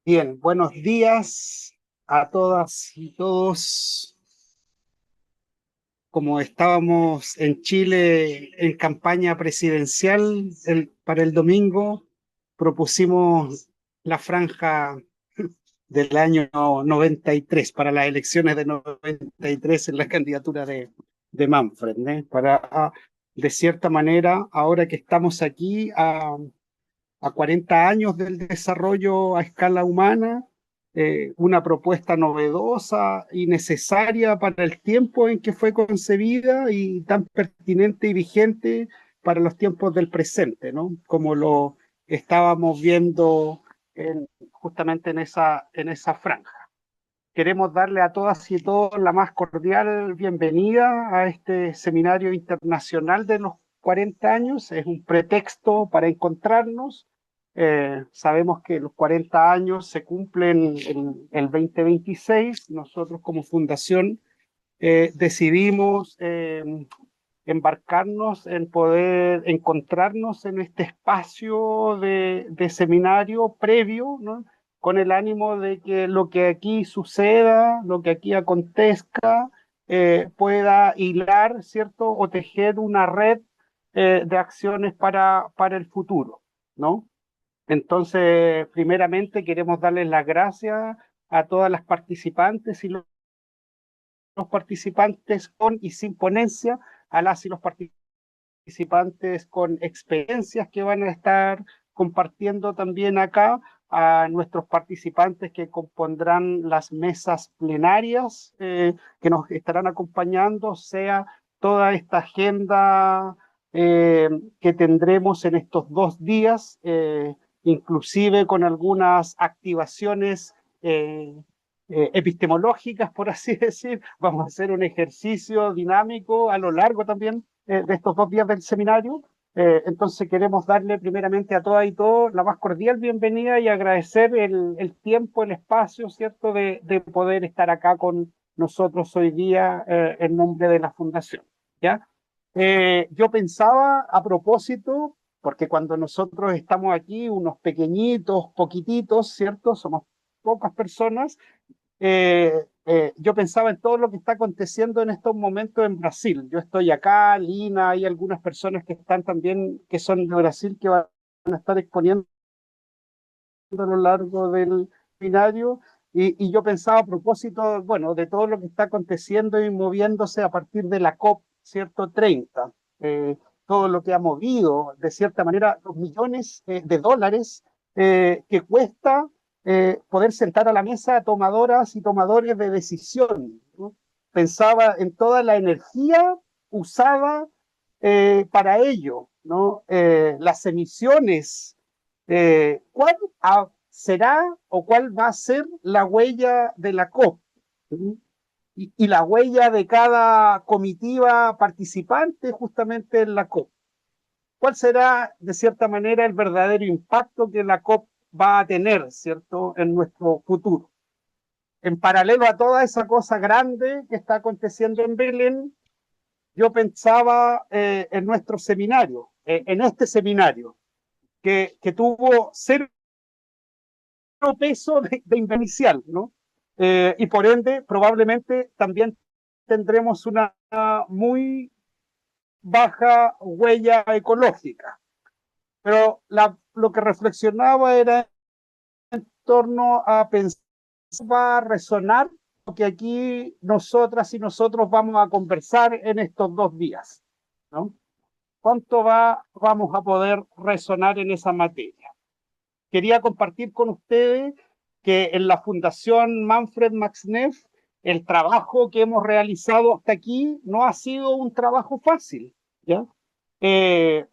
Bien, buenos días a todas y todos. Como estábamos en Chile en campaña presidencial para el domingo, propusimos la franja del año 93 para las elecciones de 93 en la candidatura de Manfred, ¿no? Para, de cierta manera, ahora que estamos aquí a 40 años del desarrollo a escala humana, una propuesta novedosa y necesaria para el tiempo en que fue concebida y tan pertinente y vigente para los tiempos del presente, ¿no? Como lo estábamos viendo justamente en esa franja. Queremos darle a todas y todos la más cordial bienvenida a este seminario internacional de los 40 años. Es un pretexto para encontrarnos. Sabemos que los 40 años se cumplen en el 2026. Nosotros como fundación decidimos embarcarnos en poder encontrarnos en este espacio de seminario previo, ¿no? Con el ánimo de que lo que aquí suceda, lo que aquí acontezca, pueda hilar, ¿cierto? O tejer una red de acciones para el futuro, ¿no? Entonces, primeramente queremos darles las gracias a todas las participantes y los participantes con y sin ponencia, a las y los participantes con experiencias que van a estar compartiendo también acá, a nuestros participantes que compondrán las mesas plenarias que nos estarán acompañando, sea toda esta agenda que tendremos en estos 2 días, inclusive con algunas activaciones epistemológicas, por así decir. Vamos a hacer un ejercicio dinámico a lo largo también de estos 2 días del seminario. Entonces queremos darle primeramente a todas y todos la más cordial bienvenida y agradecer el tiempo, el espacio, ¿cierto?, de poder estar acá con nosotros hoy día en nombre de la Fundación. ¿Ya? Yo pensaba a propósito, porque cuando nosotros estamos aquí, unos pequeñitos, poquititos, ¿cierto? Somos pocas personas. Yo pensaba en todo lo que está aconteciendo en estos momentos en Brasil. Yo estoy acá, Lina, hay algunas personas que están también, que son de Brasil, que van a estar exponiendo a lo largo del seminario. Y yo pensaba a propósito, bueno, de todo lo que está aconteciendo y moviéndose a partir de la COP, ¿cierto? 30. Todo lo que ha movido, de cierta manera, los millones de dólares que cuesta poder sentar a la mesa a tomadoras y tomadores de decisión, ¿no? Pensaba en toda la energía usada para ello, ¿no? Las emisiones, ¿cuál será o cuál va a ser la huella de la COP? Y la huella de cada comitiva participante justamente en la COP. ¿Cuál será, de cierta manera, el verdadero impacto que la COP va a tener, ¿cierto?, en nuestro futuro? En paralelo a toda esa cosa grande que está aconteciendo en Belén, yo pensaba en nuestro seminario, en este seminario, que tuvo cero peso de inicial, ¿no? Y por ende, probablemente también tendremos una muy baja huella ecológica. Pero lo que reflexionaba era en torno a pensar, va a resonar lo que aquí nosotras y nosotros vamos a conversar en estos 2 días, ¿no? ¿Cuánto vamos a poder resonar en esa materia? Quería compartir con ustedes que en la Fundación Manfred Max Neff el trabajo que hemos realizado hasta aquí no ha sido un trabajo fácil, ¿ya? Eh,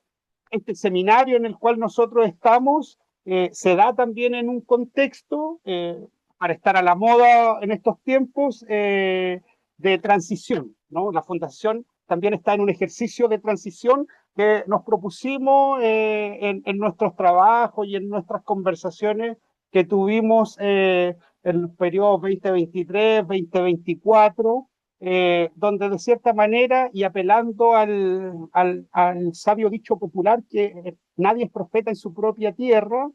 este seminario en el cual nosotros estamos se da también en un contexto, para estar a la moda en estos tiempos, de transición, ¿no? La Fundación también está en un ejercicio de transición que nos propusimos en nuestros trabajos y en nuestras conversaciones que tuvimos en los periodos 2023-2024, donde de cierta manera, y apelando al sabio dicho popular que nadie es profeta en su propia tierra,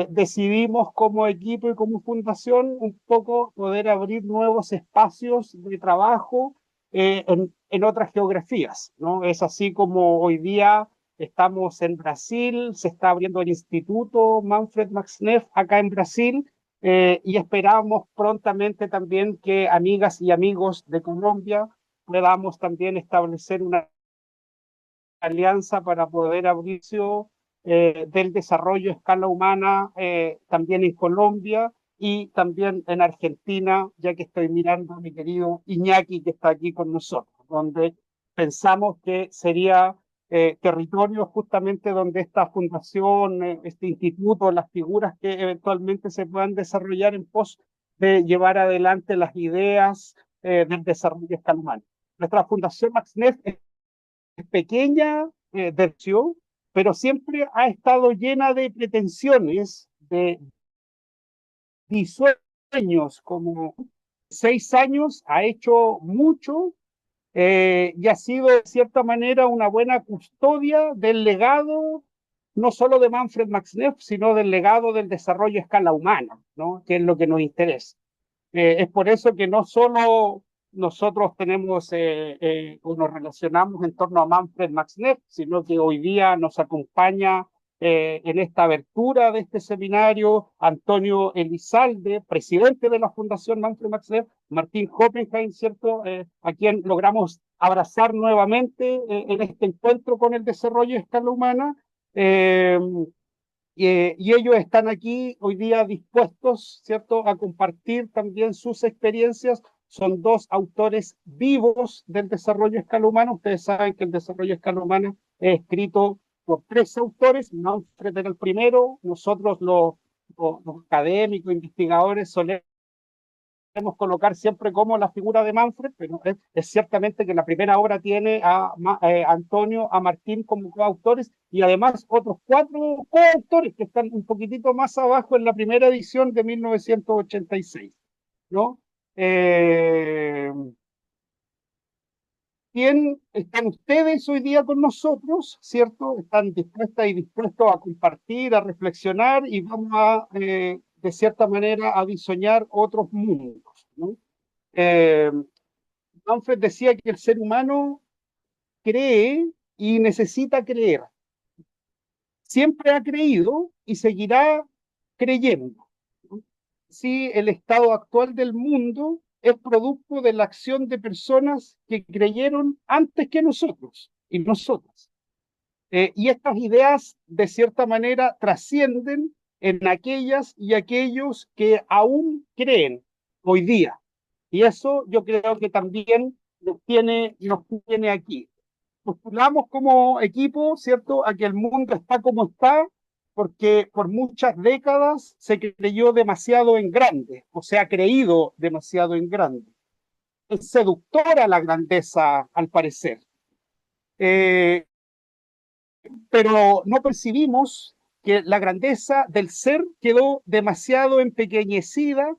decidimos como equipo y como fundación un poco poder abrir nuevos espacios de trabajo en otras geografías, ¿no? Es así como hoy día estamos en Brasil, se está abriendo el Instituto Manfred Max Neff acá en Brasil, y esperamos prontamente también que amigas y amigos de Colombia podamos también establecer una alianza para poder abrirse del desarrollo a escala humana también en Colombia y también en Argentina, ya que estoy mirando a mi querido Iñaki que está aquí con nosotros, donde pensamos que sería territorio justamente donde esta fundación, este instituto, las figuras que eventualmente se puedan desarrollar en pos de llevar adelante las ideas del desarrollo a escala humana. Nuestra fundación MaxNet pequeña versión, pero siempre ha estado llena de pretensiones, de sueños, como 6 años ha hecho mucho y ha sido de cierta manera una buena custodia del legado, no solo de Manfred Max Neff, sino del legado del desarrollo a escala humana, ¿no? Que es lo que nos interesa. Es por eso que no solo nosotros tenemos o nos relacionamos en torno a Manfred Max Neff, sino que hoy día nos acompaña en esta abertura de este seminario Antonio Elizalde, presidente de la Fundación Manfred Max Neff, Martín Hoppenheim, ¿cierto? A quien logramos abrazar nuevamente en este encuentro con el desarrollo de escala humana. Eh, y ellos están aquí hoy día dispuestos, ¿cierto?, a compartir también sus experiencias. Son dos autores vivos del desarrollo a escala humana. Ustedes saben que el desarrollo a escala humana es escrito por 3 autores. Manfred era el primero. Nosotros, los académicos, investigadores, solemos colocar siempre como la figura de Manfred, pero es ciertamente que la primera obra tiene a Antonio, a Martín como coautores y además otros 4 coautores que están un poquitito más abajo en la primera edición de 1986, ¿no? Bien, están ustedes hoy día con nosotros, ¿cierto? Están dispuestas y dispuestos a compartir, a reflexionar y vamos a, de cierta manera, a diseñar otros mundos, ¿no? Eh, Manfred decía que el ser humano cree y necesita creer. Siempre ha creído y seguirá creyendo. Sí, el estado actual del mundo es producto de la acción de personas que creyeron antes que nosotros y nosotras. Y estas ideas, de cierta manera, trascienden en aquellas y aquellos que aún creen hoy día. Y eso yo creo que también nos tiene aquí. Postulamos como equipo, ¿cierto?, a que el mundo está como está, porque por muchas décadas se creyó demasiado en grande, o se ha creído demasiado en grande. Es seductora la grandeza, al parecer. Eh, pero no percibimos que la grandeza del ser quedó demasiado empequeñecida,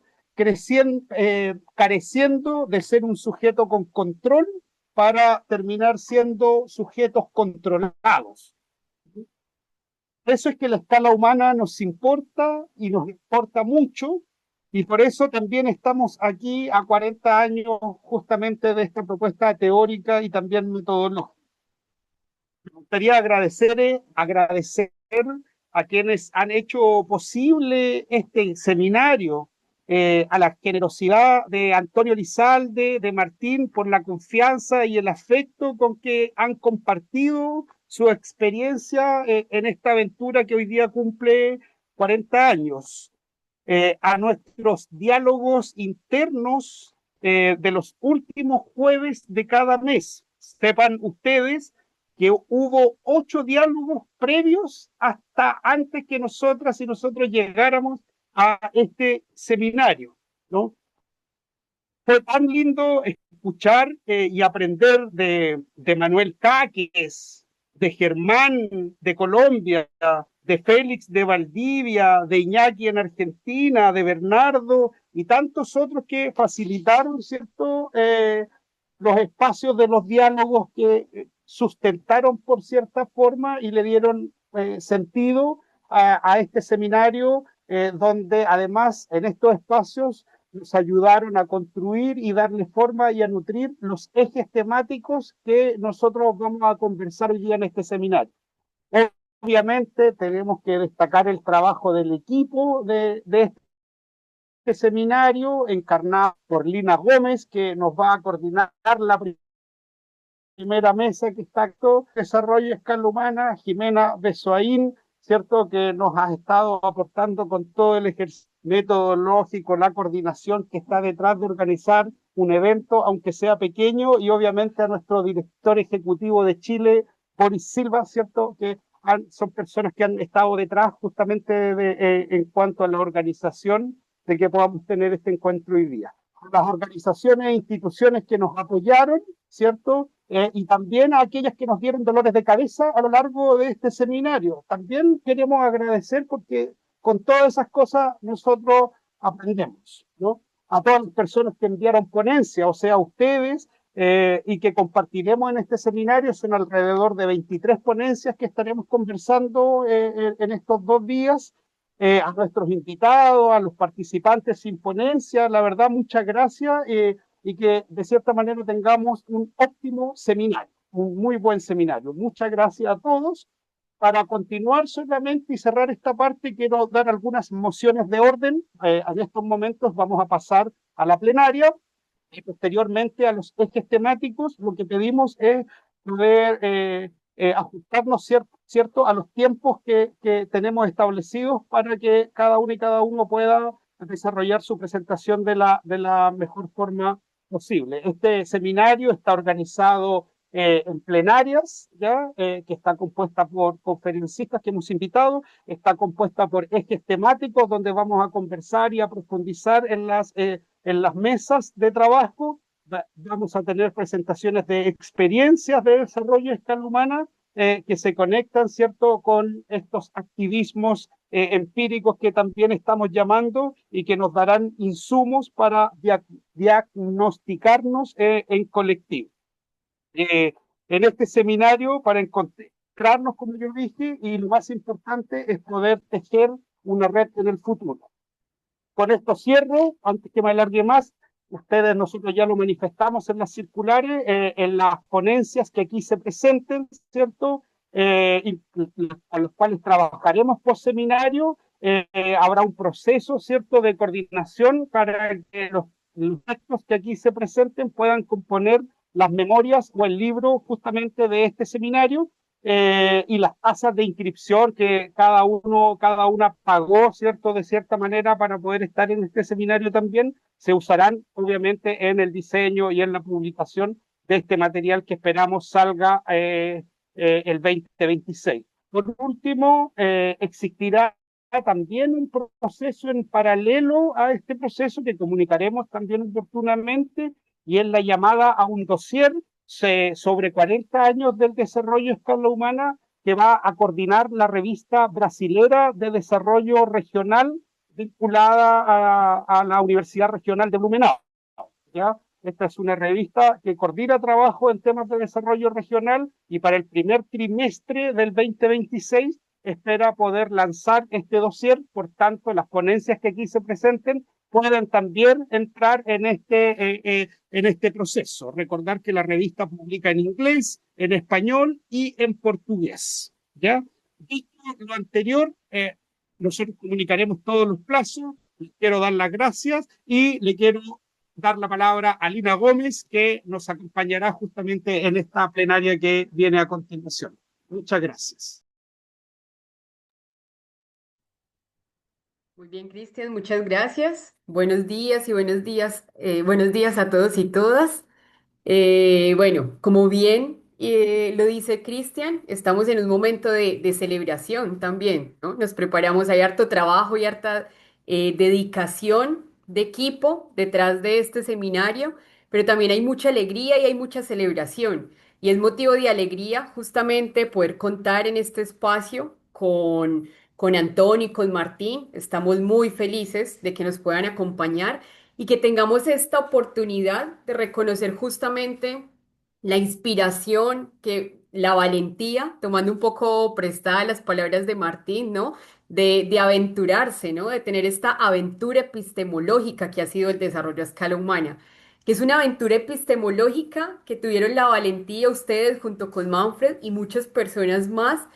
careciendo de ser un sujeto con control para terminar siendo sujetos controlados. Por eso es que la escala humana nos importa y nos importa mucho, y por eso también estamos aquí a 40 años justamente de esta propuesta teórica y también metodológica. Me gustaría agradecer a quienes han hecho posible este seminario, a la generosidad de Antonio Lizalde, de Martín, por la confianza y el afecto con que han compartido su experiencia en esta aventura que hoy día cumple 40 años. A nuestros diálogos internos de los últimos jueves de cada mes. Sepan ustedes que hubo 8 diálogos previos hasta antes que nosotras y nosotros llegáramos a este seminario, ¿no? Fue tan lindo escuchar y aprender de Manuel Cáquez, de Germán de Colombia, de Félix de Valdivia, de Iñaki en Argentina, de Bernardo y tantos otros que facilitaron, ¿cierto?, los espacios de los diálogos que sustentaron por cierta forma y le dieron sentido a este seminario, donde además en estos espacios nos ayudaron a construir y darle forma y a nutrir los ejes temáticos que nosotros vamos a conversar hoy día en este seminario. Obviamente tenemos que destacar el trabajo del equipo de este seminario, encarnado por Lina Gómez, que nos va a coordinar la primera mesa que está acto Desarrollo a Escala Humana, Jimena Besoaín, ¿cierto? Que nos ha estado aportando con todo el ejercicio metodológico, la coordinación que está detrás de organizar un evento, aunque sea pequeño, y obviamente a nuestro director ejecutivo de Chile, Boris Silva, ¿cierto? Que son personas que han estado detrás justamente en cuanto a la organización de que podamos tener este encuentro hoy día. Las organizaciones e instituciones que nos apoyaron, ¿cierto? Y también a aquellas que nos dieron dolores de cabeza a lo largo de este seminario. También queremos agradecer porque con todas esas cosas nosotros aprendemos, ¿no? A todas las personas que enviaron ponencia, o sea, ustedes, y que compartiremos en este seminario, son alrededor de 23 ponencias que estaremos conversando en estos 2 días. A nuestros invitados, a los participantes sin ponencia, la verdad, muchas gracias. Y que de cierta manera tengamos un óptimo seminario, un muy buen seminario. Muchas gracias a todos. Para continuar solamente y cerrar esta parte, quiero dar algunas mociones de orden. En estos momentos vamos a pasar a la plenaria y posteriormente a los ejes temáticos. Lo que pedimos es poder ajustarnos, ¿cierto?, a los tiempos que tenemos establecidos para que cada uno y cada uno pueda desarrollar su presentación de la mejor forma posible. Este seminario está organizado en plenarias, ¿ya? Que está compuesta por conferencistas que hemos invitado, está compuesta por ejes temáticos donde vamos a conversar y a profundizar en las mesas de trabajo. Vamos a tener presentaciones de experiencias de desarrollo a escala humana que se conectan, ¿cierto?, con estos activismos empíricos que también estamos llamando y que nos darán insumos para diagnosticarnos en colectivo. En este seminario, para encontrarnos, como yo dije, y lo más importante es poder tejer una red en el futuro. Con esto cierro, antes que me alargue más, nosotros ya lo manifestamos en las circulares, en las ponencias que aquí se presenten, ¿cierto? Y a los cuales trabajaremos por seminario, habrá un proceso, ¿cierto?, de coordinación para que los textos que aquí se presenten puedan componer las memorias o el libro justamente de este seminario, y las tasas de inscripción que cada una pagó, ¿cierto?, de cierta manera para poder estar en este seminario también, se usarán obviamente en el diseño y en la publicación de este material que esperamos salga el 2026. Por último, existirá también un proceso en paralelo a este proceso que comunicaremos también oportunamente, y es la llamada a un dossier sobre 40 años del desarrollo a escala humana que va a coordinar la revista brasilera de desarrollo regional vinculada a la Universidad Regional de Blumenau, ¿ya? Esta es una revista que coordina trabajo en temas de desarrollo regional y para el primer trimestre del 2026 espera poder lanzar este dossier. Por tanto, las ponencias que aquí se presenten pueden también entrar en este proceso. Recordar que la revista publica en inglés, en español y en portugués, ¿ya? Dicho lo anterior, nosotros comunicaremos todos los plazos. Les quiero dar las gracias y le quiero dar la palabra a Lina Gómez, que nos acompañará justamente en esta plenaria que viene a continuación. Muchas gracias. Muy bien, Cristian, muchas gracias. Buenos días y buenos días a todos y todas. Bueno, como bien lo dice Cristian, estamos en un momento de celebración también, ¿no? Nos preparamos, hay harto trabajo y harta dedicación de equipo detrás de este seminario, pero también hay mucha alegría y hay mucha celebración. Y es motivo de alegría justamente poder contar en este espacio con Antonio y con Martín. Estamos muy felices de que nos puedan acompañar y que tengamos esta oportunidad de reconocer justamente la inspiración que la valentía, tomando un poco prestada las palabras de Martín, ¿no? De aventurarse, ¿no? De tener esta aventura epistemológica que ha sido el desarrollo a escala humana, que es una aventura epistemológica que tuvieron la valentía ustedes junto con Manfred y muchas personas más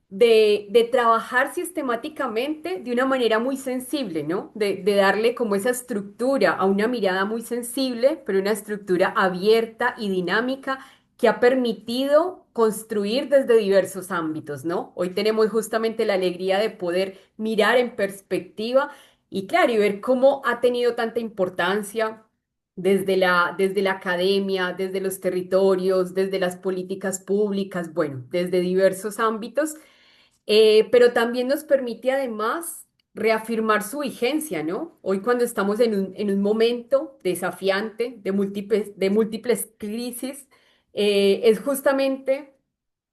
de trabajar sistemáticamente de una manera muy sensible, ¿no? De darle como esa estructura a una mirada muy sensible, pero una estructura abierta y dinámica que ha permitido construir desde diversos ámbitos, ¿no? Hoy tenemos justamente la alegría de poder mirar en perspectiva y claro, y ver cómo ha tenido tanta importancia. Desde la academia, desde los territorios, desde las políticas públicas, bueno, desde diversos ámbitos, pero también nos permite además reafirmar su vigencia, ¿no? Hoy cuando estamos en un momento desafiante de múltiples crisis, es justamente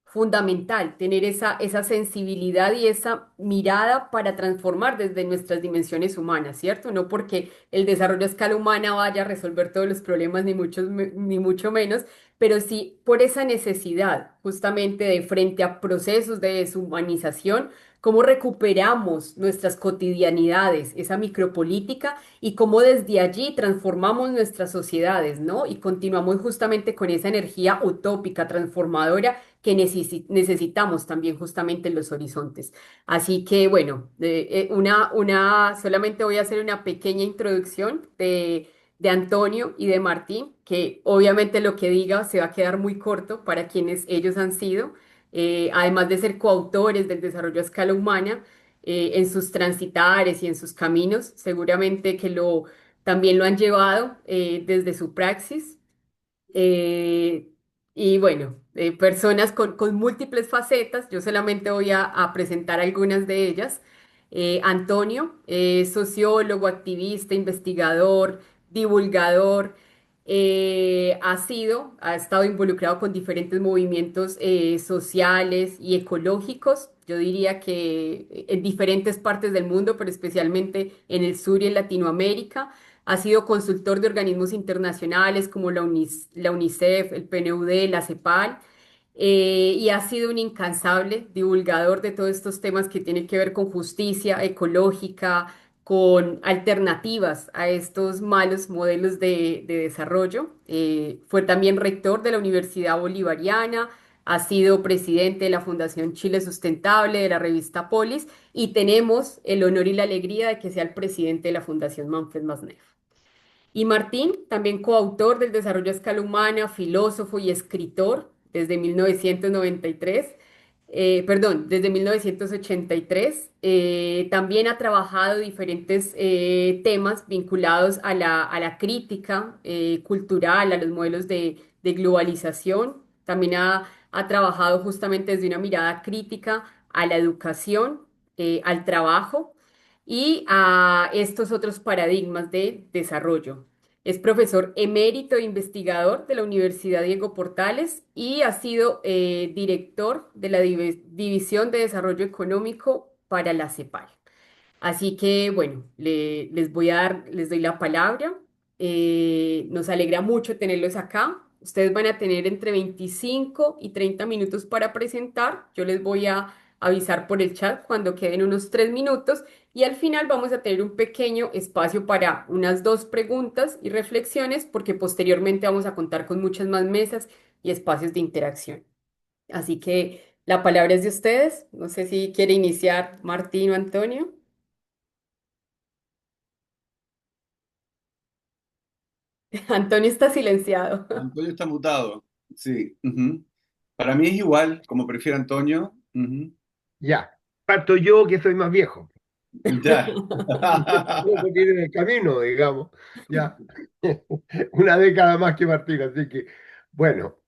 fundamental tener esa sensibilidad y esa mirada para transformar desde nuestras dimensiones humanas, ¿cierto? No porque el desarrollo a escala humana vaya a resolver todos los problemas, ni mucho menos, pero sí por esa necesidad justamente de frente a procesos de deshumanización, cómo recuperamos nuestras cotidianidades, esa micropolítica y cómo desde allí transformamos nuestras sociedades, ¿no? Y continuamos justamente con esa energía utópica, transformadora que necesitamos también justamente en los horizontes. Así que bueno, solamente voy a hacer una pequeña introducción de Antonio y de Martín, que obviamente lo que diga se va a quedar muy corto para quienes ellos han sido, además de ser coautores del desarrollo a escala humana. En sus transitares y en sus caminos, seguramente que también lo han llevado desde su praxis. Eh, y bueno, personas con múltiples facetas, yo solamente voy a presentar algunas de ellas. Antonio, sociólogo, activista, investigador, divulgador, ha estado involucrado con diferentes movimientos sociales y ecológicos. Yo diría que en diferentes partes del mundo, pero especialmente en el sur y en Latinoamérica. Ha sido consultor de organismos internacionales como la UNICEF, el PNUD, la CEPAL, y ha sido un incansable divulgador de todos estos temas que tienen que ver con justicia ecológica, con alternativas a estos malos modelos de desarrollo. Fue también rector de la Universidad Bolivariana, ha sido presidente de la Fundación Chile Sustentable, de la revista Polis, y tenemos el honor y la alegría de que sea el presidente de la Fundación Manfred Masneff. Y Martín, también coautor del Desarrollo a Escala Humana, filósofo y escritor desde 1993, desde 1983. También ha trabajado diferentes temas vinculados a la crítica cultural, a los modelos de globalización. También ha trabajado justamente desde una mirada crítica a la educación, al trabajo y a estos otros paradigmas de desarrollo. Es profesor emérito e investigador de la Universidad Diego Portales y ha sido director de la División de Desarrollo Económico para la CEPAL. Así que, bueno, les doy la palabra. Nos alegra mucho tenerlos acá. Ustedes van a tener entre 25 y 30 minutos para presentar. Yo les voy a avisar por el chat cuando queden unos 3 minutos y al final vamos a tener un pequeño espacio para unas 2 preguntas y reflexiones porque posteriormente vamos a contar con muchas más mesas y espacios de interacción. Así que la palabra es de ustedes. No sé si quiere iniciar Martín o Antonio. Antonio está silenciado. Antonio está mutado. Sí. Ujú. Para mí es igual, como prefiere Antonio. Ujú. Ya, parto yo que soy más viejo, Ya. un poquito en el camino, digamos, ya, una década más que Martín, así que, bueno,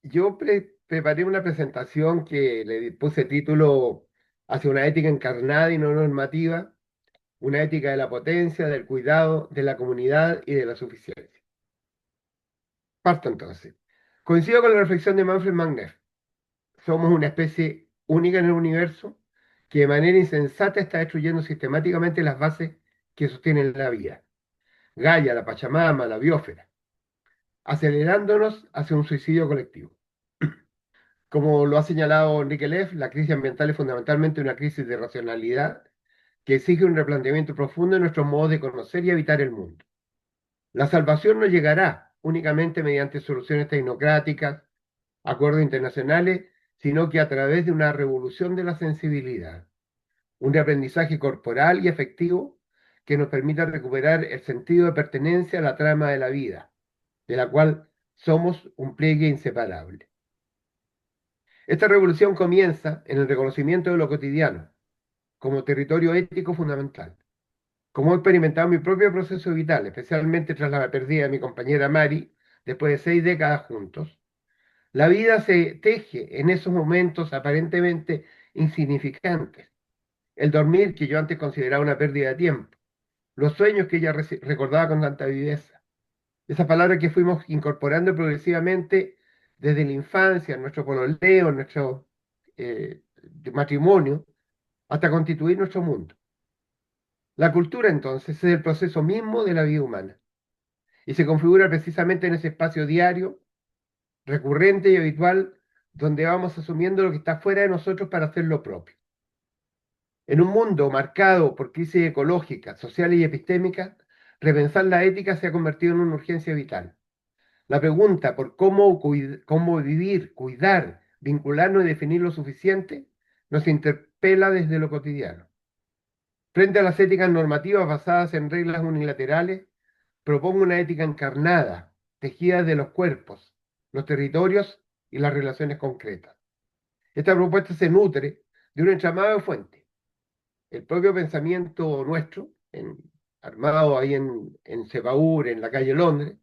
yo preparé una presentación que le puse título hacia una ética encarnada y no normativa, una ética de la potencia, del cuidado, de la comunidad y de la suficiencia. Parto entonces. Coincido con la reflexión de Manfred Magner. Somos una especie única en el universo que de manera insensata está destruyendo sistemáticamente las bases que sostienen la vida. Gaia, la Pachamama, la biosfera, acelerándonos hacia un suicidio colectivo. Como lo ha señalado Enrique Leff, la crisis ambiental es fundamentalmente una crisis de racionalidad que exige un replanteamiento profundo de nuestros modos de conocer y habitar el mundo. La salvación no llegará únicamente mediante soluciones tecnocráticas, acuerdos internacionales, sino que a través de una revolución de la sensibilidad, un aprendizaje corporal y afectivo que nos permita recuperar el sentido de pertenencia a la trama de la vida, de la cual somos un pliegue inseparable. Esta revolución comienza en el reconocimiento de lo cotidiano, como territorio ético fundamental. Como he experimentado mi propio proceso vital, especialmente tras la pérdida de mi compañera Mari, después de 6 décadas juntos, la vida se teje en esos momentos aparentemente insignificantes. El dormir, que yo antes consideraba una pérdida de tiempo. Los sueños que ella recordaba con tanta viveza. Esas palabras que fuimos incorporando progresivamente desde la infancia, en nuestro pololeo, en nuestro matrimonio, hasta constituir nuestro mundo. La cultura, entonces, es el proceso mismo de la vida humana y se configura precisamente en ese espacio diario, recurrente y habitual, donde vamos asumiendo lo que está fuera de nosotros para hacer lo propio. En un mundo marcado por crisis ecológicas, sociales y epistémicas, repensar la ética se ha convertido en una urgencia vital. La pregunta por cómo vivir, cuidar, vincularnos y definir lo suficiente nos interpela desde lo cotidiano. Frente a las éticas normativas basadas en reglas unilaterales, propongo una ética encarnada, tejida de los cuerpos, los territorios y las relaciones concretas. Esta propuesta se nutre de un entramado de fuentes. El propio pensamiento nuestro, armado ahí en Sebaur, en la calle Londres,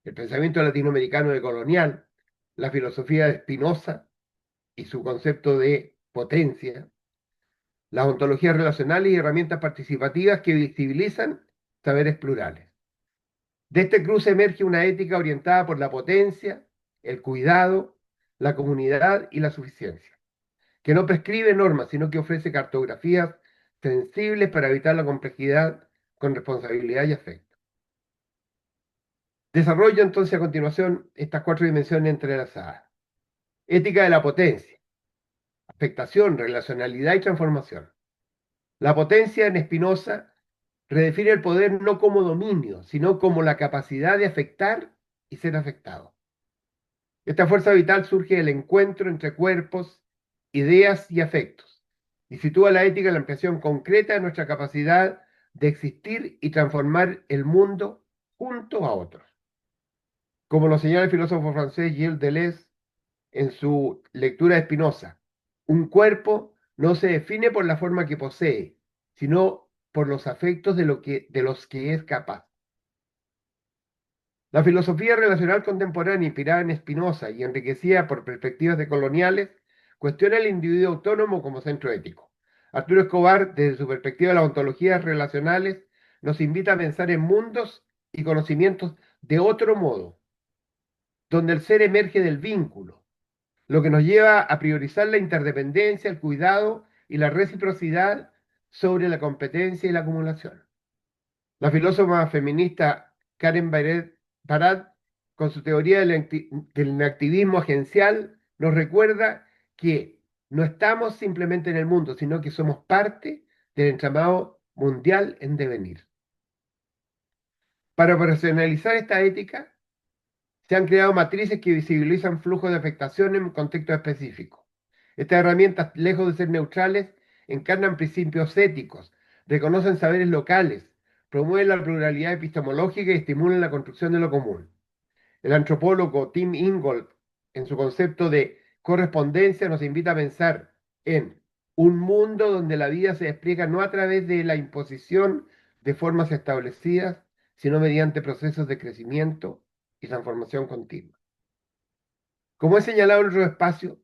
el pensamiento latinoamericano decolonial, la filosofía de Spinoza y su concepto de potencia, las ontologías relacionales y herramientas participativas que visibilizan saberes plurales. De este cruce emerge una ética orientada por la potencia, el cuidado, la comunidad y la suficiencia, que no prescribe normas, sino que ofrece cartografías sensibles para evitar la complejidad con responsabilidad y afecto. Desarrollo entonces a continuación estas 4 dimensiones entrelazadas. Ética de la potencia, afectación, relacionalidad y transformación. La potencia en Spinoza redefine el poder no como dominio, sino como la capacidad de afectar y ser afectado. Esta fuerza vital surge del encuentro entre cuerpos, ideas y afectos, y sitúa la ética en la ampliación concreta de nuestra capacidad de existir y transformar el mundo junto a otros. Como lo señala el filósofo francés Gilles Deleuze en su lectura de Spinoza, un cuerpo no se define por la forma que posee, sino por los afectos de los que es capaz. La filosofía relacional contemporánea inspirada en Spinoza y enriquecida por perspectivas decoloniales cuestiona el individuo autónomo como centro ético. Arturo Escobar, desde su perspectiva de las ontologías relacionales, nos invita a pensar en mundos y conocimientos de otro modo, donde el ser emerge del vínculo, lo que nos lleva a priorizar la interdependencia, el cuidado y la reciprocidad sobre la competencia y la acumulación. La filósofa feminista Karen Barad, con su teoría del activismo agencial, nos recuerda que no estamos simplemente en el mundo, sino que somos parte del entramado mundial en devenir. Para operacionalizar esta ética, se han creado matrices que visibilizan flujos de afectación en un contexto específico. Estas herramientas, lejos de ser neutrales, encarnan principios éticos, reconocen saberes locales, promueven la pluralidad epistemológica y estimulan la construcción de lo común. El antropólogo Tim Ingold, en su concepto de correspondencia, nos invita a pensar en un mundo donde la vida se despliega no a través de la imposición de formas establecidas, sino mediante procesos de crecimiento y transformación continua. Como he señalado en otro espacio,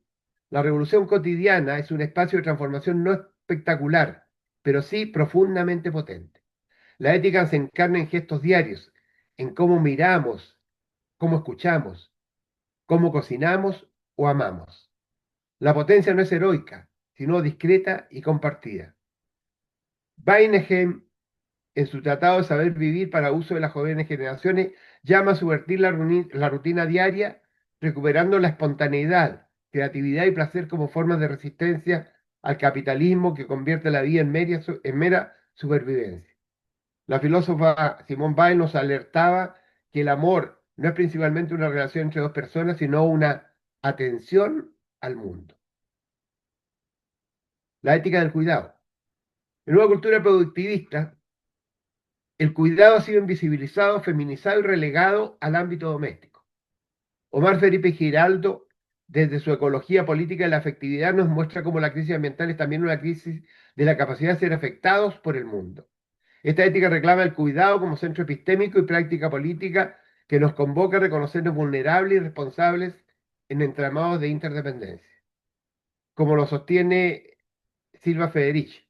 la revolución cotidiana es un espacio de transformación no espectacular, pero sí profundamente potente. La ética se encarna en gestos diarios, en cómo miramos, cómo escuchamos, cómo cocinamos o amamos. La potencia no es heroica, sino discreta y compartida. Weineheim, en su tratado de saber vivir para uso de las jóvenes generaciones, llama a subvertir la rutina diaria, recuperando la espontaneidad, creatividad y placer como formas de resistencia al capitalismo que convierte la vida en mera supervivencia. La filósofa Simone Weil nos alertaba que el amor no es principalmente una relación entre dos personas, sino una atención al mundo. La ética del cuidado. En una cultura productivista, el cuidado ha sido invisibilizado, feminizado y relegado al ámbito doméstico. Omar Felipe Giraldo, desde su ecología política y la afectividad, nos muestra cómo la crisis ambiental es también una crisis de la capacidad de ser afectados por el mundo. Esta ética reclama el cuidado como centro epistémico y práctica política que nos convoca a reconocernos vulnerables y responsables en entramados de interdependencia. Como lo sostiene Silva Federici,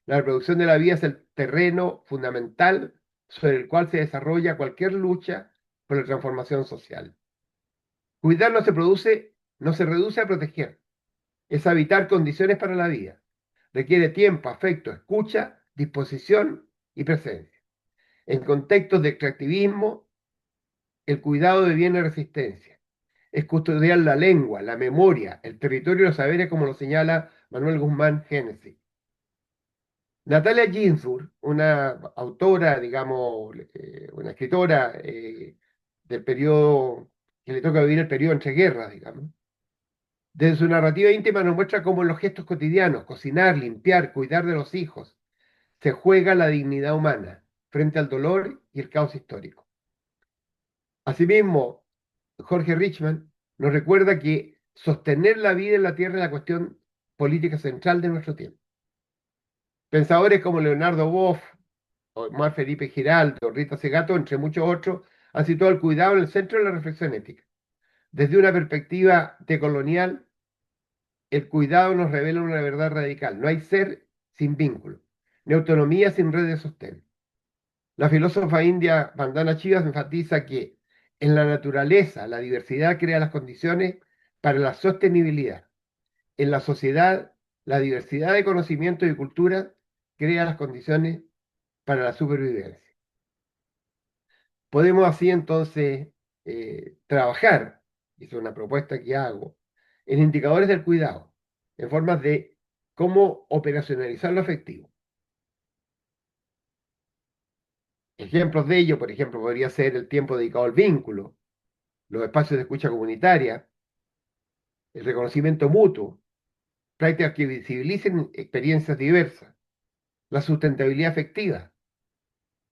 la reproducción de la vida es el terreno fundamental sobre el cual se desarrolla cualquier lucha por la transformación social. Cuidar no se reduce a proteger, es habitar condiciones para la vida. Requiere tiempo, afecto, escucha, disposición y presencia. En contextos de extractivismo, el cuidado deviene resistencia. Es custodiar la lengua, la memoria, el territorio y los saberes, como lo señala Manuel Guzmán Génesis. Natalia Ginsburg, una autora, digamos, una escritora del periodo que le toca vivir el periodo entre guerras, digamos, desde su narrativa íntima nos muestra cómo en los gestos cotidianos, cocinar, limpiar, cuidar de los hijos, se juega la dignidad humana frente al dolor y el caos histórico. Asimismo, Jorge Richman nos recuerda que sostener la vida en la tierra es la cuestión política central de nuestro tiempo. Pensadores como Leonardo Boff, Omar Felipe Giraldo, Rita Segato, entre muchos otros, han situado el cuidado en el centro de la reflexión ética. Desde una perspectiva decolonial, el cuidado nos revela una verdad radical. No hay ser sin vínculo, ni autonomía sin red de sostén. La filósofa india Vandana Chivas enfatiza que en la naturaleza la diversidad crea las condiciones para la sostenibilidad. En la sociedad, la diversidad de conocimientos y culturas crea las condiciones para la supervivencia. Podemos así entonces trabajar, y es una propuesta que hago, en indicadores del cuidado, en formas de cómo operacionalizar lo afectivo. Ejemplos de ello, por ejemplo, podría ser el tiempo dedicado al vínculo, los espacios de escucha comunitaria, el reconocimiento mutuo, prácticas que visibilicen experiencias diversas, la sustentabilidad afectiva,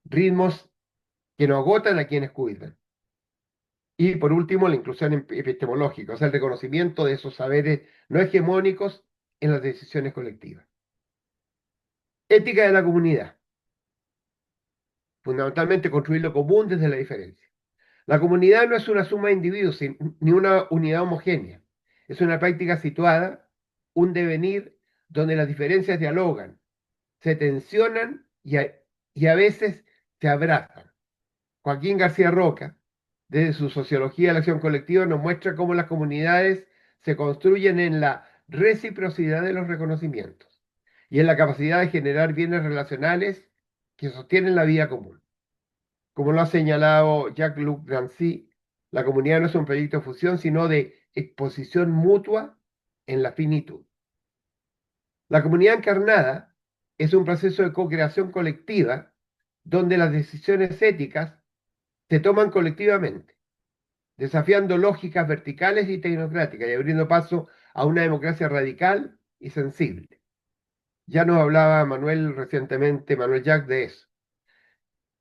ritmos que no agotan a quienes cuidan. Y por último, la inclusión epistemológica, o sea, el reconocimiento de esos saberes no hegemónicos en las decisiones colectivas. Ética de la comunidad. Fundamentalmente construir lo común desde la diferencia. La comunidad no es una suma de individuos ni una unidad homogénea. Es una práctica situada, un devenir donde las diferencias dialogan, se tensionan y a veces se abrazan. Joaquín García Roca, desde su Sociología de la Acción Colectiva, nos muestra cómo las comunidades se construyen en la reciprocidad de los reconocimientos y en la capacidad de generar bienes relacionales que sostienen la vida común. Como lo ha señalado Jacques-Luc Nancy, la comunidad no es un proyecto de fusión, sino de exposición mutua en la finitud. La comunidad encarnada es un proceso de co-creación colectiva donde las decisiones éticas se toman colectivamente, desafiando lógicas verticales y tecnocráticas y abriendo paso a una democracia radical y sensible. Ya nos hablaba recientemente, Manuel Jack, de eso.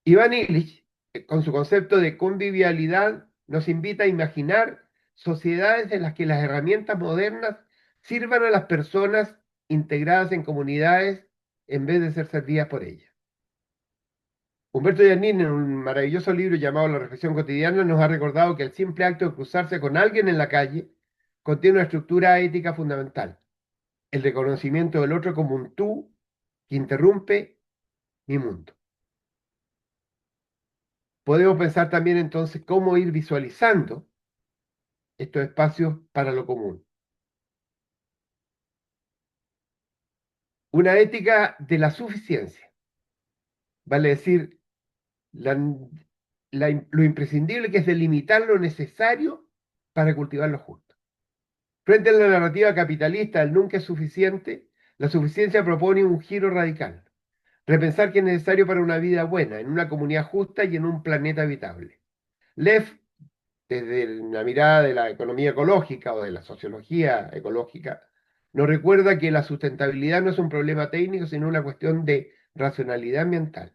Iván Illich, con su concepto de convivialidad, nos invita a imaginar sociedades en las que las herramientas modernas sirvan a las personas integradas en comunidades en vez de ser servidas por ellas. Humberto Giannini, en un maravilloso libro llamado La reflexión cotidiana, nos ha recordado que el simple acto de cruzarse con alguien en la calle contiene una estructura ética fundamental, el reconocimiento del otro como un tú que interrumpe mi mundo. Podemos pensar también entonces cómo ir visualizando estos espacios para lo común. Una ética de la suficiencia, vale decir, lo imprescindible que es delimitar lo necesario para cultivar lo justo. Frente a la narrativa capitalista del nunca es suficiente, la suficiencia propone un giro radical. Repensar que es necesario para una vida buena, en una comunidad justa y en un planeta habitable. Lev, desde la mirada de la economía ecológica o de la sociología ecológica, nos recuerda que la sustentabilidad no es un problema técnico, sino una cuestión de racionalidad ambiental,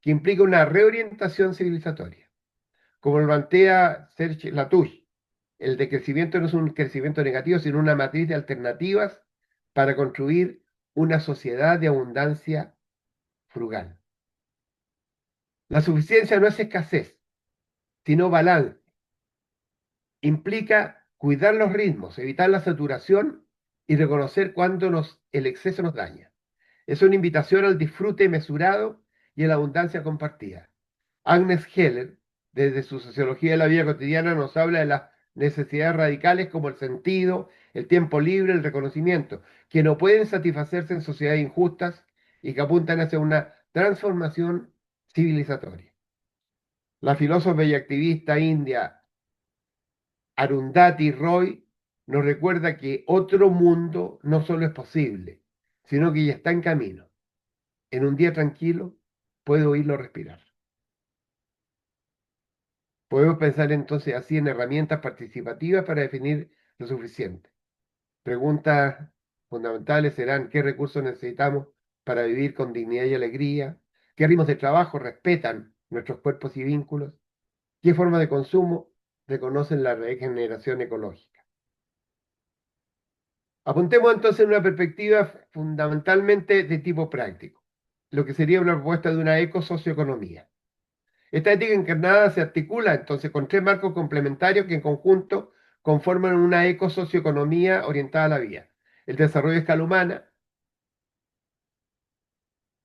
que implica una reorientación civilizatoria. Como lo plantea Serge Latouche, el decrecimiento no es un crecimiento negativo, sino una matriz de alternativas para construir una sociedad de abundancia frugal. La suficiencia no es escasez, sino balance. Implica cuidar los ritmos, evitar la saturación y reconocer cuando el exceso nos daña. Es una invitación al disfrute mesurado y a la abundancia compartida. Agnes Heller, desde su sociología de la vida cotidiana, nos habla de las necesidades radicales como el sentido, el tiempo libre, el reconocimiento, que no pueden satisfacerse en sociedades injustas y que apuntan hacia una transformación civilizatoria. La filósofa y activista india Arundhati Roy nos recuerda que otro mundo no solo es posible, sino que ya está en camino. En un día tranquilo puedo oírlo respirar. Podemos pensar entonces así en herramientas participativas para definir lo suficiente. Preguntas fundamentales serán: ¿qué recursos necesitamos para vivir con dignidad y alegría? ¿Qué ritmos de trabajo respetan nuestros cuerpos y vínculos? ¿Qué formas de consumo reconocen la regeneración ecológica? Apuntemos entonces en una perspectiva fundamentalmente de tipo práctico, lo que sería una propuesta de una ecosocioeconomía. Esta ética encarnada se articula entonces con tres marcos complementarios que en conjunto conforman una ecosocioeconomía orientada a la vida. El desarrollo a escala humana,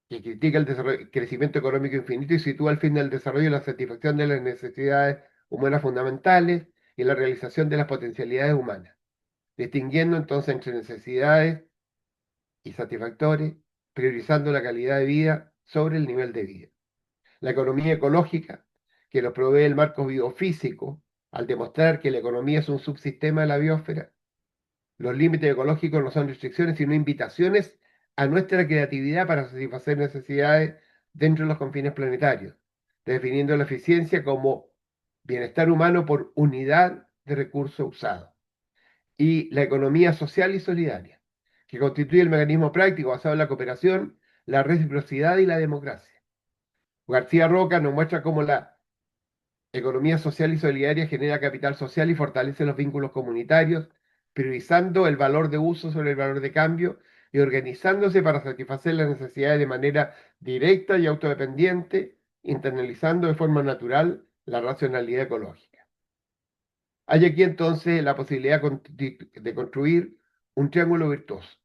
que critica el crecimiento económico infinito y sitúa el fin del desarrollo y la satisfacción de las necesidades humanas fundamentales y la realización de las potencialidades humanas, distinguiendo entonces entre necesidades y satisfactores, priorizando la calidad de vida sobre el nivel de vida. La economía ecológica, que nos provee el marco biofísico, al demostrar que la economía es un subsistema de la biosfera. Los límites ecológicos no son restricciones, sino invitaciones a nuestra creatividad para satisfacer necesidades dentro de los confines planetarios, definiendo la eficiencia como bienestar humano por unidad de recurso usado. Y la economía social y solidaria, que constituye el mecanismo práctico basado en la cooperación, la reciprocidad y la democracia. García Roca nos muestra cómo la economía social y solidaria genera capital social y fortalece los vínculos comunitarios, priorizando el valor de uso sobre el valor de cambio y organizándose para satisfacer las necesidades de manera directa y autodependiente, internalizando de forma natural la racionalidad ecológica. Hay aquí entonces la posibilidad de construir un triángulo virtuoso.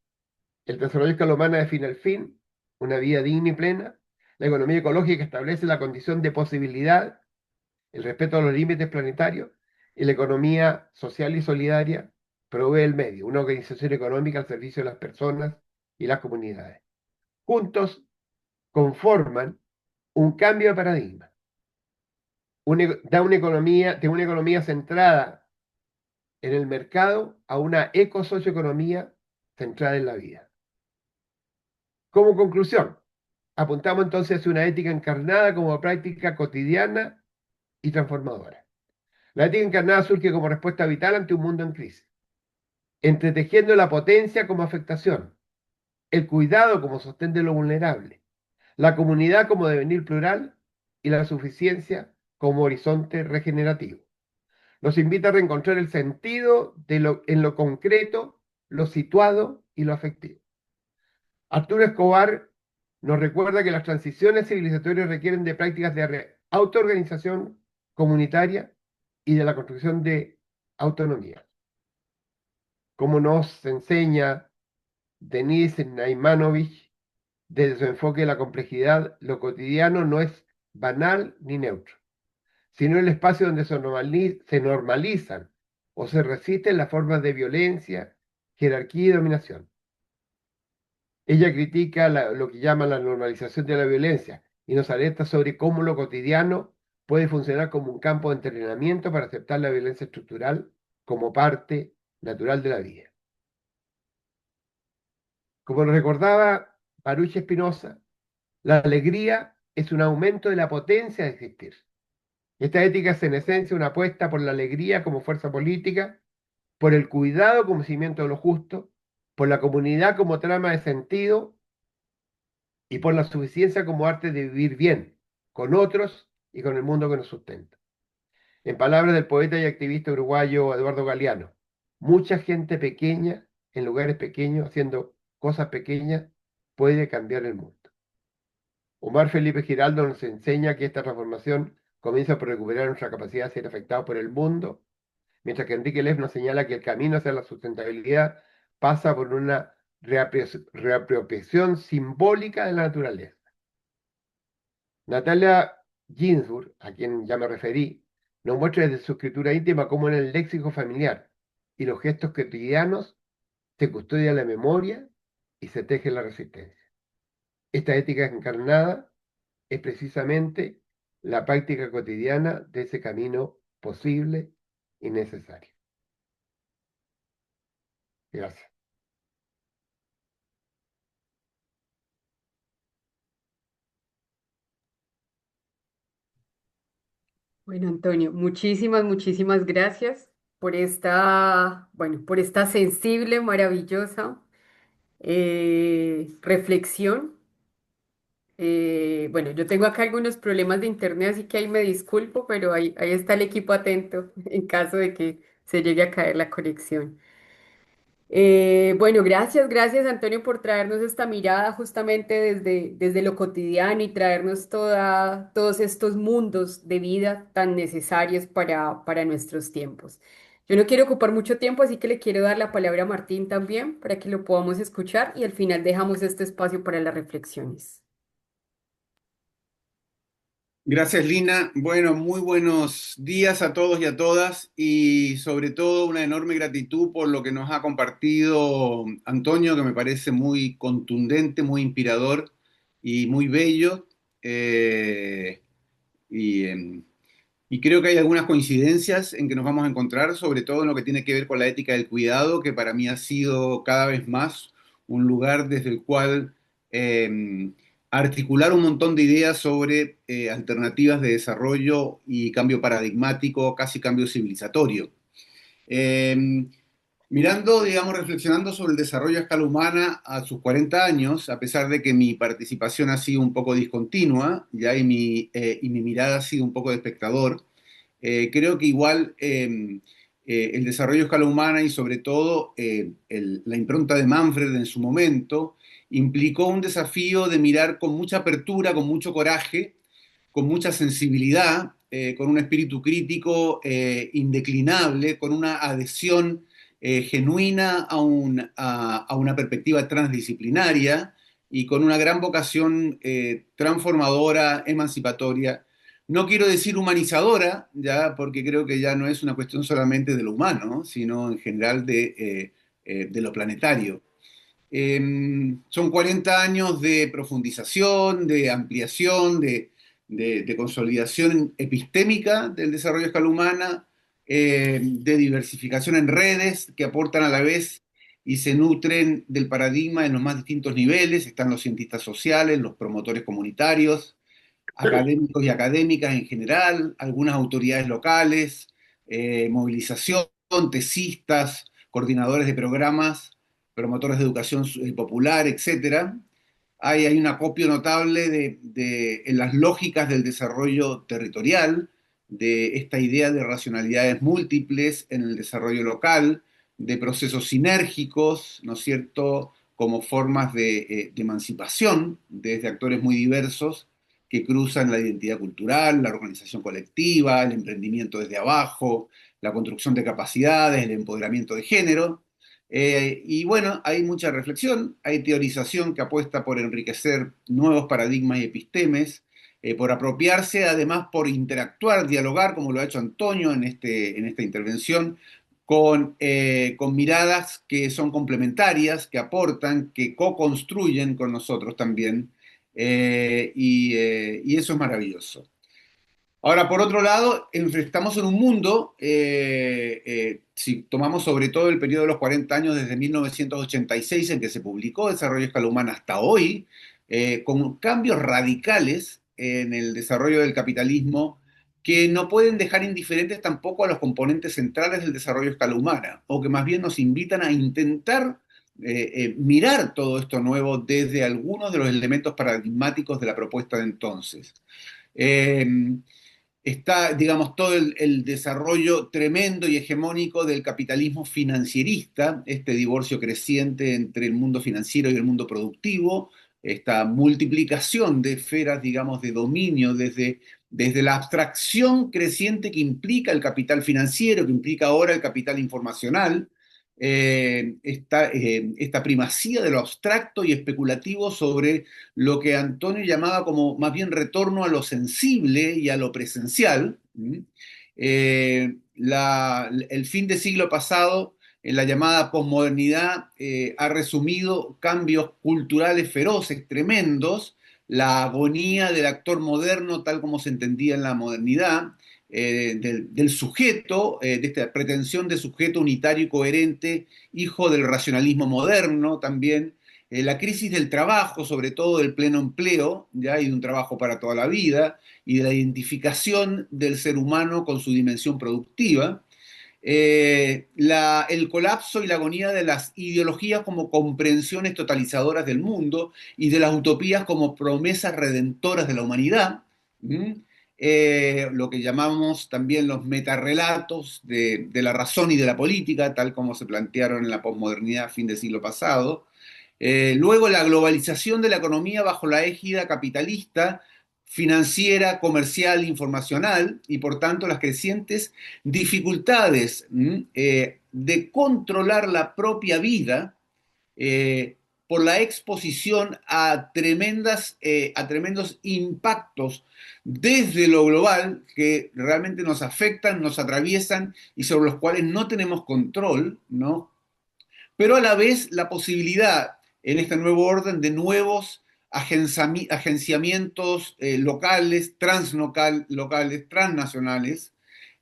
El desarrollo escalomana define el fin, una vida digna y plena. La economía ecológica establece la condición de posibilidad, el respeto a los límites planetarios, y la economía social y solidaria provee el medio, una organización económica al servicio de las personas y las comunidades. Juntos conforman un cambio de paradigma, de una economía centrada en el mercado a una ecosocioeconomía centrada en la vida. Como conclusión, apuntamos entonces a una ética encarnada como práctica cotidiana y transformadora. La ética encarnada surge como respuesta vital ante un mundo en crisis, entretejiendo la potencia como afectación, el cuidado como sostén de lo vulnerable, la comunidad como devenir plural y la suficiencia como horizonte regenerativo. Nos invita a reencontrar el sentido en lo concreto, lo situado y lo afectivo. Arturo Escobar nos recuerda que las transiciones civilizatorias requieren de prácticas de autoorganización comunitaria y de la construcción de autonomía. Como nos enseña Denis Naimanovich, desde su enfoque de la complejidad, lo cotidiano no es banal ni neutro, sino el espacio donde se normalizan o se resisten las formas de violencia, jerarquía y dominación. Ella critica lo que llama la normalización de la violencia y nos alerta sobre cómo lo cotidiano puede funcionar como un campo de entrenamiento para aceptar la violencia estructural como parte natural de la vida. Como nos recordaba Baruch Spinoza, la alegría es un aumento de la potencia de existir. Esta ética es en esencia una apuesta por la alegría como fuerza política, por el cuidado como cimiento de lo justo, por la comunidad como trama de sentido y por la suficiencia como arte de vivir bien, con otros y con el mundo que nos sustenta. En palabras del poeta y activista uruguayo Eduardo Galeano, mucha gente pequeña, en lugares pequeños, haciendo cosas pequeñas, puede cambiar el mundo. Omar Felipe Giraldo nos enseña que esta transformación comienza por recuperar nuestra capacidad de ser afectados por el mundo, mientras que Enrique Leff nos señala que el camino hacia la sustentabilidad pasa por una reapropiación simbólica de la naturaleza. Natalia Ginsburg, a quien ya me referí, nos muestra desde su escritura íntima cómo en el léxico familiar y los gestos cotidianos se custodia la memoria y se teje la resistencia. Esta ética encarnada es precisamente la práctica cotidiana de ese camino posible y necesario. Gracias. Bueno, Antonio, muchísimas gracias por por esta sensible, maravillosa reflexión. Bueno, yo tengo acá algunos problemas de internet, así que ahí me disculpo, pero ahí está el equipo atento en caso de que se llegue a caer la conexión. Bueno, gracias Antonio por traernos esta mirada justamente desde lo cotidiano y traernos todos estos mundos de vida tan necesarios para nuestros tiempos. Yo no quiero ocupar mucho tiempo, así que le quiero dar la palabra a Martín también para que lo podamos escuchar y al final dejamos este espacio para las reflexiones. Gracias, Lina. Bueno, muy buenos días a todos y a todas y sobre todo una enorme gratitud por lo que nos ha compartido Antonio, que me parece muy contundente, muy inspirador y muy bello. Eh, y, em, y creo que hay algunas coincidencias en que nos vamos a encontrar, sobre todo en lo que tiene que ver con la ética del cuidado, que para mí ha sido cada vez más un lugar desde el cual articular un montón de ideas sobre alternativas de desarrollo y cambio paradigmático, casi cambio civilizatorio. Eh, Mirando, digamos, reflexionando sobre el desarrollo a escala humana a sus 40 años, a pesar de que mi participación ha sido un poco discontinua, ya y mi mirada ha sido un poco de espectador, creo que igual el desarrollo a escala humana y sobre todo la impronta de Manfred en su momento implicó un desafío de mirar con mucha apertura, con mucho coraje, con mucha sensibilidad, con un espíritu crítico indeclinable, con una adhesión genuina a una perspectiva transdisciplinaria y con una gran vocación transformadora, emancipatoria. No quiero decir humanizadora, ya, porque creo que ya no es una cuestión solamente de lo humano, ¿no? Sino en general de lo planetario. Son 40 años de profundización, de ampliación, de consolidación epistémica del desarrollo a escala humana, de diversificación en redes que aportan a la vez y se nutren del paradigma en los más distintos niveles. Están los cientistas sociales, los promotores comunitarios, académicos y académicas en general, algunas autoridades locales, movilización, tesistas, coordinadores de programas, promotores de educación popular, etcétera. Hay un acopio notable en las lógicas del desarrollo territorial, de esta idea de racionalidades múltiples en el desarrollo local, de procesos sinérgicos, ¿no es cierto?, como formas de emancipación desde actores muy diversos que cruzan la identidad cultural, la organización colectiva, el emprendimiento desde abajo, la construcción de capacidades, el empoderamiento de género. Y bueno, hay mucha reflexión, hay teorización que apuesta por enriquecer nuevos paradigmas y epistemes, por apropiarse, además por interactuar, dialogar, como lo ha hecho Antonio en esta intervención, con miradas que son complementarias, que aportan, que co-construyen con nosotros también, y eso es maravilloso. Ahora, por otro lado, estamos en un mundo, si tomamos sobre todo el periodo de los 40 años desde 1986 en que se publicó Desarrollo a Escala Humana hasta hoy, con cambios radicales en el desarrollo del capitalismo que no pueden dejar indiferentes tampoco a los componentes centrales del desarrollo a escala humana, o que más bien nos invitan a intentar mirar todo esto nuevo desde algunos de los elementos paradigmáticos de la propuesta de entonces. Eh, Está, digamos, todo el desarrollo tremendo y hegemónico del capitalismo financierista, este divorcio creciente entre el mundo financiero y el mundo productivo, esta multiplicación de esferas, digamos, de dominio desde la abstracción creciente que implica el capital financiero, que implica ahora el capital informacional, esta primacía de lo abstracto y especulativo sobre lo que Antonio llamaba como más bien retorno a lo sensible y a lo presencial. El fin de siglo pasado, en la llamada posmodernidad, ha resumido cambios culturales feroces, tremendos, la agonía del actor moderno tal como se entendía en la modernidad, del sujeto, de esta pretensión de sujeto unitario y coherente, hijo del racionalismo moderno también, la crisis del trabajo, sobre todo del pleno empleo, ¿ya? Y de un trabajo para toda la vida, y de la identificación del ser humano con su dimensión productiva, el colapso y la agonía de las ideologías como comprensiones totalizadoras del mundo y de las utopías como promesas redentoras de la humanidad, lo que llamamos también los metarrelatos de la razón y de la política, tal como se plantearon en la posmodernidad a fin del siglo pasado. Luego la globalización de la economía bajo la égida capitalista, financiera, comercial, informacional, y por tanto las crecientes dificultades de controlar la propia vida por la exposición a tremendos impactos desde lo global que realmente nos afectan, nos atraviesan y sobre los cuales no tenemos control, ¿no? Pero a la vez la posibilidad en este nuevo orden de nuevos agenciamientos locales, locales, transnacionales,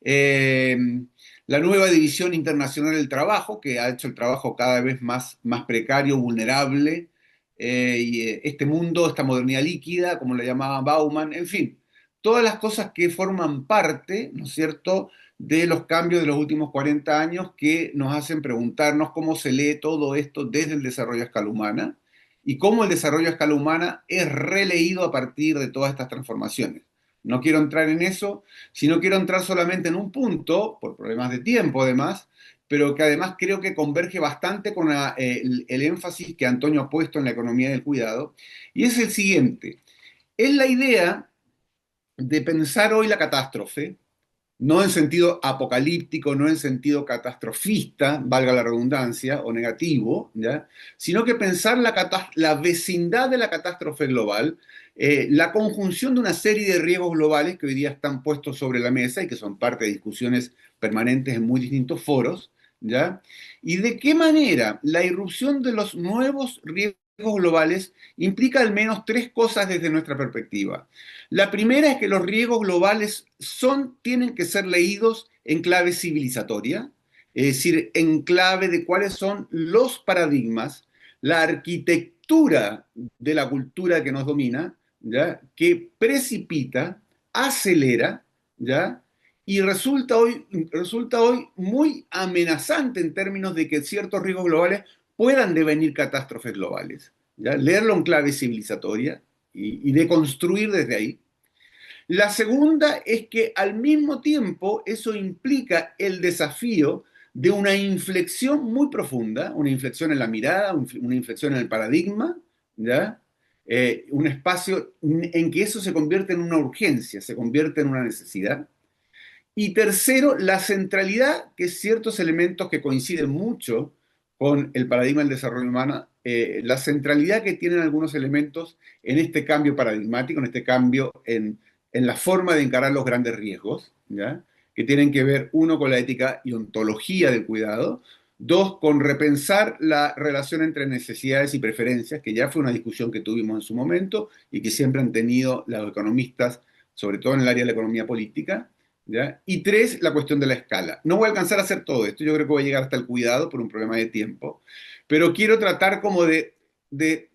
eh, la nueva división internacional del trabajo, que ha hecho el trabajo cada vez más precario, vulnerable, y este mundo, esta modernidad líquida, como la llamaba Bauman, en fin, todas las cosas que forman parte, ¿no es cierto?, de los cambios de los últimos 40 años que nos hacen preguntarnos cómo se lee todo esto desde el desarrollo a escala humana y cómo el desarrollo a escala humana es releído a partir de todas estas transformaciones. No quiero entrar en eso, sino quiero entrar solamente en un punto, por problemas de tiempo además, pero que además creo que converge bastante con el énfasis que Antonio ha puesto en la economía del cuidado, y es el siguiente. Es la idea de pensar hoy la catástrofe, no en sentido apocalíptico, no en sentido catastrofista, valga la redundancia, o negativo, ¿ya? Sino que pensar la vecindad de la catástrofe global, la conjunción de una serie de riesgos globales que hoy día están puestos sobre la mesa y que son parte de discusiones permanentes en muy distintos foros, ¿ya? Y de qué manera la irrupción de los nuevos riesgos globales implica al menos tres cosas desde nuestra perspectiva. La primera es que los riesgos globales tienen que ser leídos en clave civilizatoria, es decir, en clave de cuáles son los paradigmas, la arquitectura de la cultura que nos domina, ¿ya? Que precipita, acelera, ¿ya? Y resulta hoy muy amenazante en términos de que ciertos riesgos globales puedan devenir catástrofes globales, ¿ya? Leerlo en clave civilizatoria y deconstruir desde ahí. La segunda es que al mismo tiempo eso implica el desafío de una inflexión muy profunda, una inflexión en la mirada, una inflexión en el paradigma, ¿ya? Un espacio en que eso se convierte en una urgencia, se convierte en una necesidad. Y tercero, la centralidad que ciertos elementos que coinciden mucho con el paradigma del desarrollo humano, la centralidad que tienen algunos elementos en este cambio paradigmático, en este cambio en la forma de encarar los grandes riesgos, ¿ya? Que tienen que ver, uno, con la ética y ontología del cuidado, dos, con repensar la relación entre necesidades y preferencias, que ya fue una discusión que tuvimos en su momento y que siempre han tenido los economistas sobre todo en el área de la economía política, ¿ya? Y tres, la cuestión de la escala. No voy a alcanzar a hacer todo esto, yo creo que voy a llegar hasta el cuidado por un problema de tiempo, pero quiero tratar como de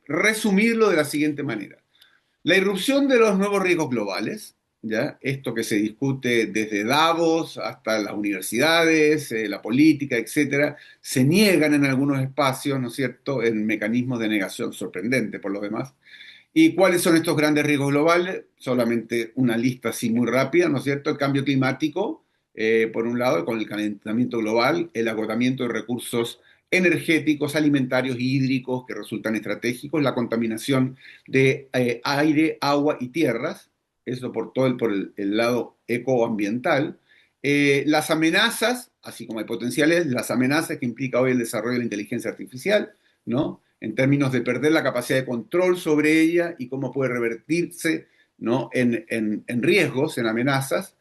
resumirlo de la siguiente manera. La irrupción de los nuevos riesgos globales, ¿ya? Esto que se discute desde Davos hasta las universidades, la política, etcétera, se niegan en algunos espacios, ¿no es cierto?, en mecanismos de negación sorprendente por lo demás. ¿Y cuáles son estos grandes riesgos globales? Solamente una lista así muy rápida, ¿no es cierto? El cambio climático, por un lado, con el calentamiento global, el agotamiento de recursos energéticos, alimentarios y hídricos que resultan estratégicos, la contaminación de aire, agua y tierras, eso por todo el lado ecoambiental. Las amenazas, así como hay potenciales, las amenazas que implica hoy el desarrollo de la inteligencia artificial, ¿no? En términos de perder la capacidad de control sobre ella y cómo puede revertirse, ¿no?, en riesgos, en amenazas.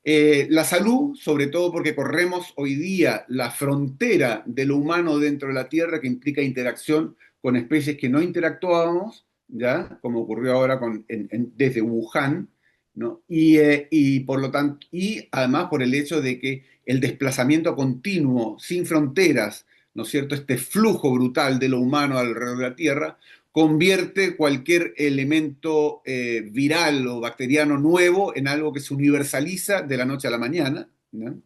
La salud, sobre todo porque corremos hoy día la frontera de lo humano dentro de la Tierra, que implica interacción con especies que no interactuábamos, ¿ya? Como ocurrió ahora desde Wuhan, ¿no? Y por lo tanto, y además por el hecho de que el desplazamiento continuo, sin fronteras, ¿no es cierto?, este flujo brutal de lo humano alrededor de la Tierra, convierte cualquier elemento viral o bacteriano nuevo en algo que se universaliza de la noche a la mañana, ¿no?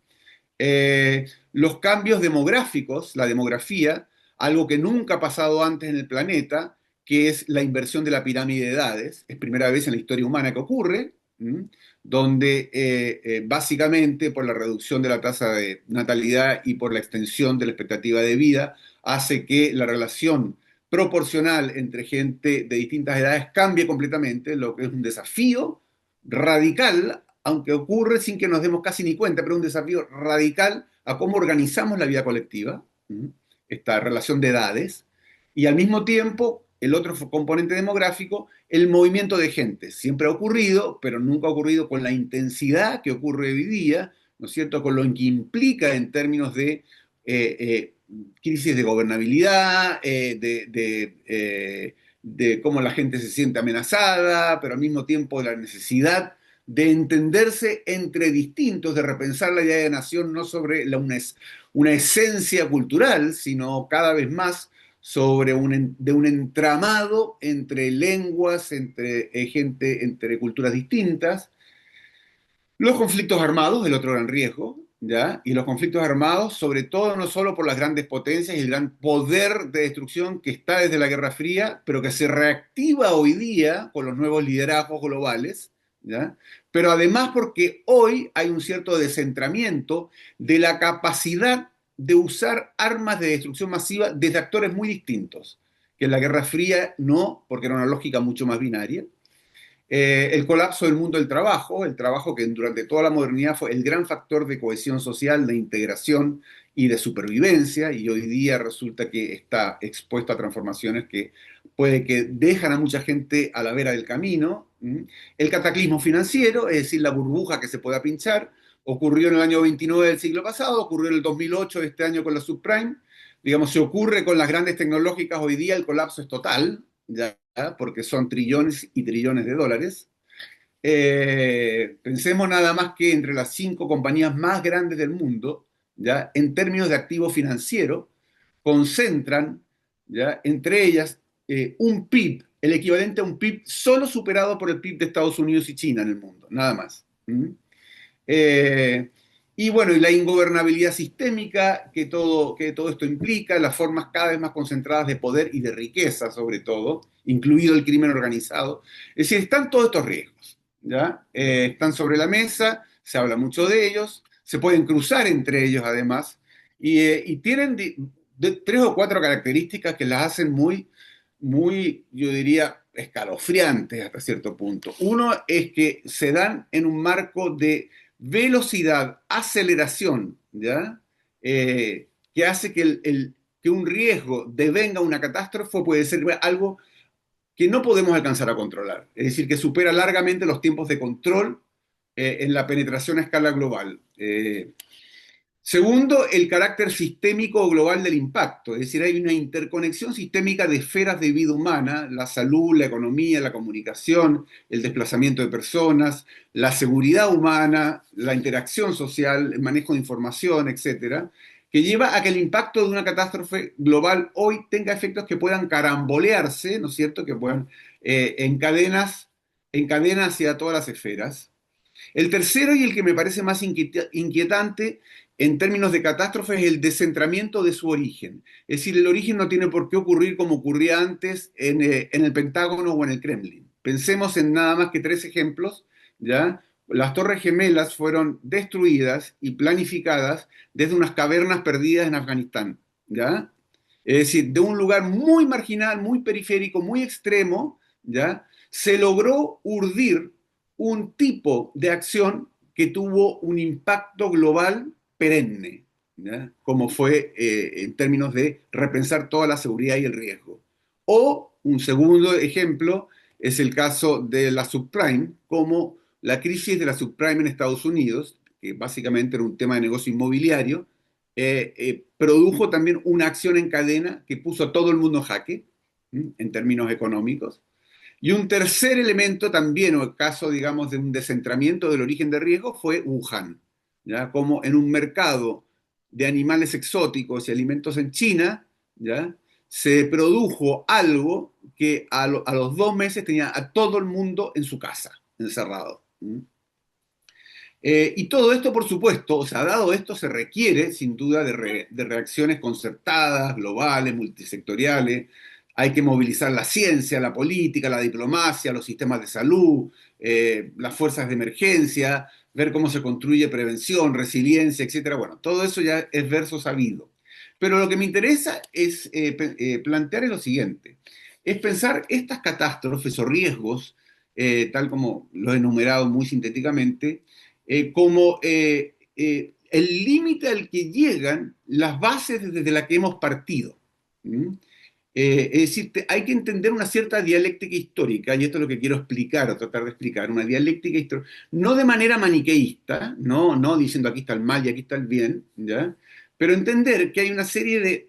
Los cambios demográficos, la demografía, algo que nunca ha pasado antes en el planeta, que es la inversión de la pirámide de edades, es primera vez en la historia humana que ocurre, ¿m? Donde básicamente por la reducción de la tasa de natalidad y por la extensión de la expectativa de vida, hace que la relación proporcional entre gente de distintas edades cambie completamente, lo que es un desafío radical, aunque ocurre sin que nos demos casi ni cuenta, pero un desafío radical a cómo organizamos la vida colectiva, esta relación de edades, y al mismo tiempo, el otro componente demográfico, el movimiento de gente. Siempre ha ocurrido, pero nunca ha ocurrido con la intensidad que ocurre hoy día, ¿no es cierto?, con lo que implica en términos de crisis de gobernabilidad, de cómo la gente se siente amenazada, pero al mismo tiempo la necesidad de entenderse entre distintos, de repensar la idea de nación no sobre una esencia cultural, sino cada vez más sobre un entramado entre lenguas, entre gente, entre culturas distintas. Los conflictos armados, el otro gran riesgo, ¿ya? Y los conflictos armados, sobre todo, no solo por las grandes potencias y el gran poder de destrucción que está desde la Guerra Fría, pero que se reactiva hoy día con los nuevos liderazgos globales, ¿ya? Pero además porque hoy hay un cierto descentramiento de la capacidad de usar armas de destrucción masiva desde actores muy distintos, que en la Guerra Fría no, porque era una lógica mucho más binaria. El colapso del mundo del trabajo, el trabajo que durante toda la modernidad fue el gran factor de cohesión social, de integración y de supervivencia, y hoy día resulta que está expuesto a transformaciones que puede que dejan a mucha gente a la vera del camino. El cataclismo financiero, es decir, la burbuja que se pueda pinchar, ocurrió en el año 29 del siglo pasado, ocurrió en el 2008 de este año con la subprime, digamos, se ocurre con las grandes tecnológicas, hoy día el colapso es total, ya, porque son trillones y trillones de dólares. Pensemos nada más que entre las 5 compañías más grandes del mundo, ¿ya?, en términos de activo financiero, concentran, ¿ya?, entre ellas un PIB, el equivalente a un PIB solo superado por el PIB de Estados Unidos y China en el mundo, nada más. Y bueno, y la ingobernabilidad sistémica que todo esto implica, las formas cada vez más concentradas de poder y de riqueza, sobre todo, incluido el crimen organizado. Es decir, están todos estos riesgos, ¿ya? Están sobre la mesa, se habla mucho de ellos, se pueden cruzar entre ellos además, y tienen 3 o 4 características que las hacen muy, yo diría, escalofriantes hasta cierto punto. Uno es que se dan en un marco de velocidad, aceleración, ¿ya? Que hace que un riesgo devenga una catástrofe puede ser algo que no podemos alcanzar a controlar. Es decir, que supera largamente los tiempos de control en la penetración a escala global. Segundo, el carácter sistémico o global del impacto, es decir, hay una interconexión sistémica de esferas de vida humana, la salud, la economía, la comunicación, el desplazamiento de personas, la seguridad humana, la interacción social, el manejo de información, etcétera, que lleva a que el impacto de una catástrofe global hoy tenga efectos que puedan carambolearse, ¿no es cierto?, que puedan en cadena hacia todas las esferas. El tercero y el que me parece más inquietante en términos de catástrofe es el descentramiento de su origen. Es decir, el origen no tiene por qué ocurrir como ocurría antes en el Pentágono o en el Kremlin. Pensemos en nada más que 3 ejemplos, ¿ya? Las Torres Gemelas fueron destruidas y planificadas desde unas cavernas perdidas en Afganistán, ¿ya? Es decir, de un lugar muy marginal, muy periférico, muy extremo, ¿ya? Se logró urdir un tipo de acción que tuvo un impacto global perenne, ¿ya? Como fue en términos de repensar toda la seguridad y el riesgo. O un segundo ejemplo es el caso de la subprime, como la crisis de la subprime en Estados Unidos, que básicamente era un tema de negocio inmobiliario, produjo también una acción en cadena que puso a todo el mundo en jaque, en términos económicos. Y un tercer elemento también, o el caso, digamos, de un descentramiento del origen de riesgo, fue Wuhan, ¿ya? Como en un mercado de animales exóticos y alimentos en China, ¿ya? Se produjo algo que a los 2 meses tenía a todo el mundo en su casa, encerrado. Y todo esto, por supuesto, o sea, dado esto, se requiere sin duda de reacciones concertadas, globales, multisectoriales. Hay que movilizar la ciencia, la política, la diplomacia, los sistemas de salud, las fuerzas de emergencia, ver cómo se construye prevención, resiliencia, etcétera. Bueno, todo eso ya es verso sabido. Pero lo que me interesa es plantear es lo siguiente: es pensar estas catástrofes o riesgos, tal como lo he enumerado muy sintéticamente, como el límite al que llegan las bases desde las que hemos partido. ¿Mm? Es decir, hay que entender una cierta dialéctica histórica, y esto es lo que quiero explicar o tratar de explicar, una dialéctica histórica, no de manera maniqueísta, no diciendo aquí está el mal y aquí está el bien, ¿ya? Pero entender que hay una serie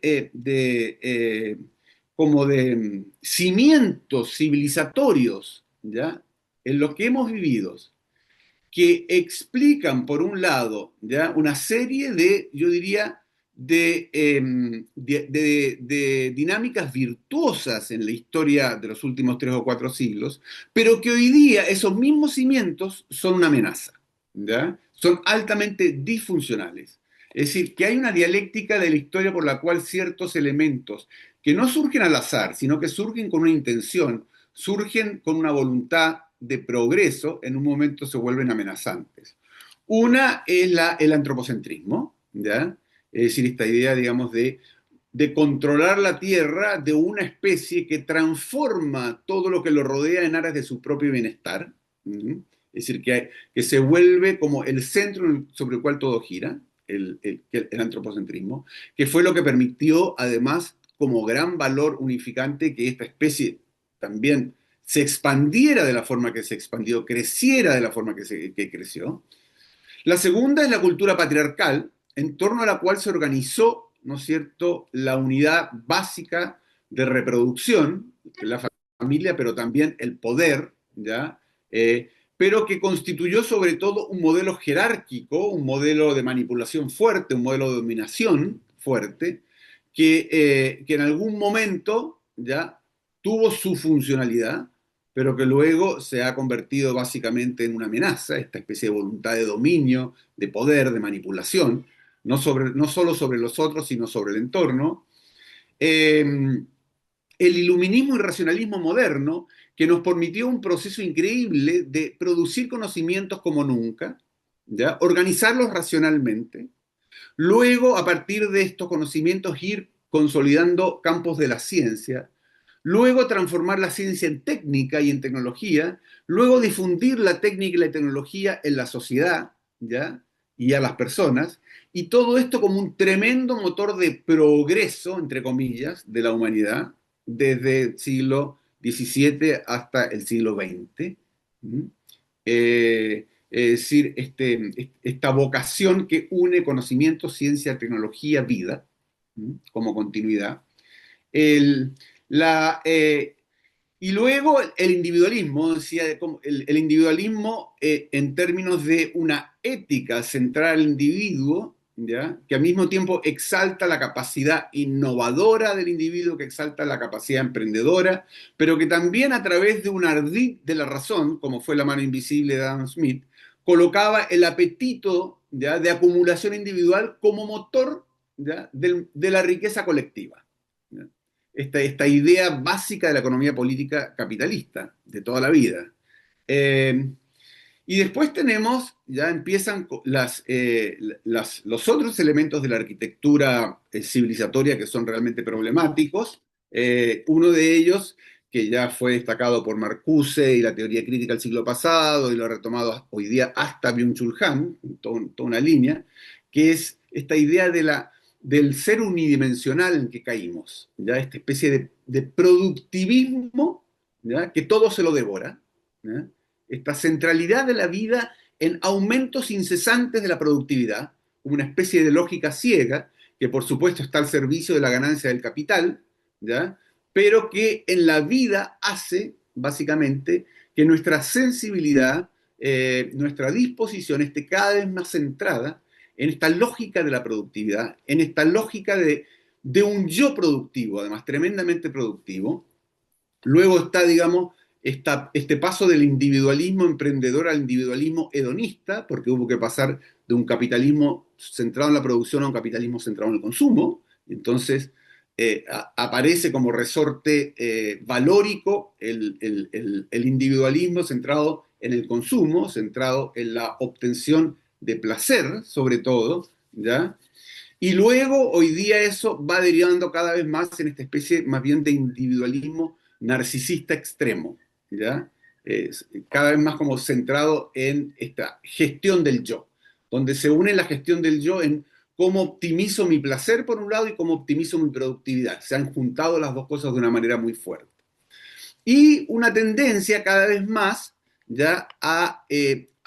como de cimientos civilizatorios, ¿ya? En los que hemos vivido, que explican, por un lado, ¿ya? Una serie de, yo diría, de dinámicas virtuosas en la historia de los últimos 3 o 4 siglos, pero que hoy día esos mismos cimientos son una amenaza, ¿ya? Son altamente disfuncionales. Es decir, que hay una dialéctica de la historia por la cual ciertos elementos que no surgen al azar, sino que surgen con una intención, surgen con una voluntad de progreso, en un momento se vuelven amenazantes. Una es el antropocentrismo, ¿ya? Es decir, esta idea, digamos, de controlar la Tierra de una especie que transforma todo lo que lo rodea en aras de su propio bienestar. ¿Mm? Es decir, que se vuelve como el centro sobre el cual todo gira, el antropocentrismo, que fue lo que permitió, además, como gran valor unificante, que esta especie también se expandiera de la forma que se expandió, creciera de la forma que creció. La segunda es la cultura patriarcal, en torno a la cual se organizó, ¿no es cierto?, la unidad básica de reproducción, la familia, pero también el poder, ¿ya? Pero que constituyó sobre todo un modelo jerárquico, un modelo de manipulación fuerte, un modelo de dominación fuerte, que en algún momento ya tuvo su funcionalidad, pero que luego se ha convertido básicamente en una amenaza, esta especie de voluntad de dominio, de poder, de manipulación, no solo sobre los otros, sino sobre el entorno. Eh, el iluminismo y racionalismo moderno, que nos permitió un proceso increíble de producir conocimientos como nunca, ¿ya? Organizarlos racionalmente, luego a partir de estos conocimientos ir consolidando campos de la ciencia, luego transformar la ciencia en técnica y en tecnología, luego difundir la técnica y la tecnología en la sociedad, ¿ya? Y a las personas, y todo esto como un tremendo motor de progreso, entre comillas, de la humanidad, desde el siglo XVII hasta el siglo XX. ¿Mm? es decir, esta vocación que une conocimiento, ciencia, tecnología, vida, como continuidad. El, la, y luego el individualismo, decía, el individualismo en términos de una ética centrada al individuo, ¿ya? Que al mismo tiempo exalta la capacidad innovadora del individuo, que exalta la capacidad emprendedora, pero que también a través de un ardid de la razón, como fue la mano invisible de Adam Smith, colocaba el apetito, ¿ya? De acumulación individual como motor, ¿ya? De la riqueza colectiva. ¿Ya? Esta idea básica de la economía política capitalista de toda la vida. Y después tenemos, ya empiezan los otros elementos de la arquitectura civilizatoria que son realmente problemáticos. Uno de ellos, que ya fue destacado por Marcuse y la teoría crítica del siglo pasado, y lo ha retomado hoy día hasta Byung-Chul Han, toda una línea, que es esta idea del ser unidimensional en que caímos, ¿ya? Esta especie de productivismo, ¿ya? Que todo se lo devora, ¿ya? Esta centralidad de la vida en aumentos incesantes de la productividad, como una especie de lógica ciega, que por supuesto está al servicio de la ganancia del capital, ¿ya? Pero que en la vida hace, básicamente, que nuestra sensibilidad, nuestra disposición esté cada vez más centrada en esta lógica de la productividad, en esta lógica de un yo productivo, además tremendamente productivo. Luego está, digamos, este paso del individualismo emprendedor al individualismo hedonista, porque hubo que pasar de un capitalismo centrado en la producción a un capitalismo centrado en el consumo. Entonces, aparece como resorte valórico el individualismo centrado en el consumo, centrado en la obtención de placer, sobre todo, ¿ya? Y luego, hoy día eso va derivando cada vez más en esta especie más bien de individualismo narcisista extremo, ¿ya? Cada vez más como centrado en esta gestión del yo, donde se une la gestión del yo en cómo optimizo mi placer por un lado y cómo optimizo mi productividad. Se han juntado las dos cosas de una manera muy fuerte. Y una tendencia cada vez más ya a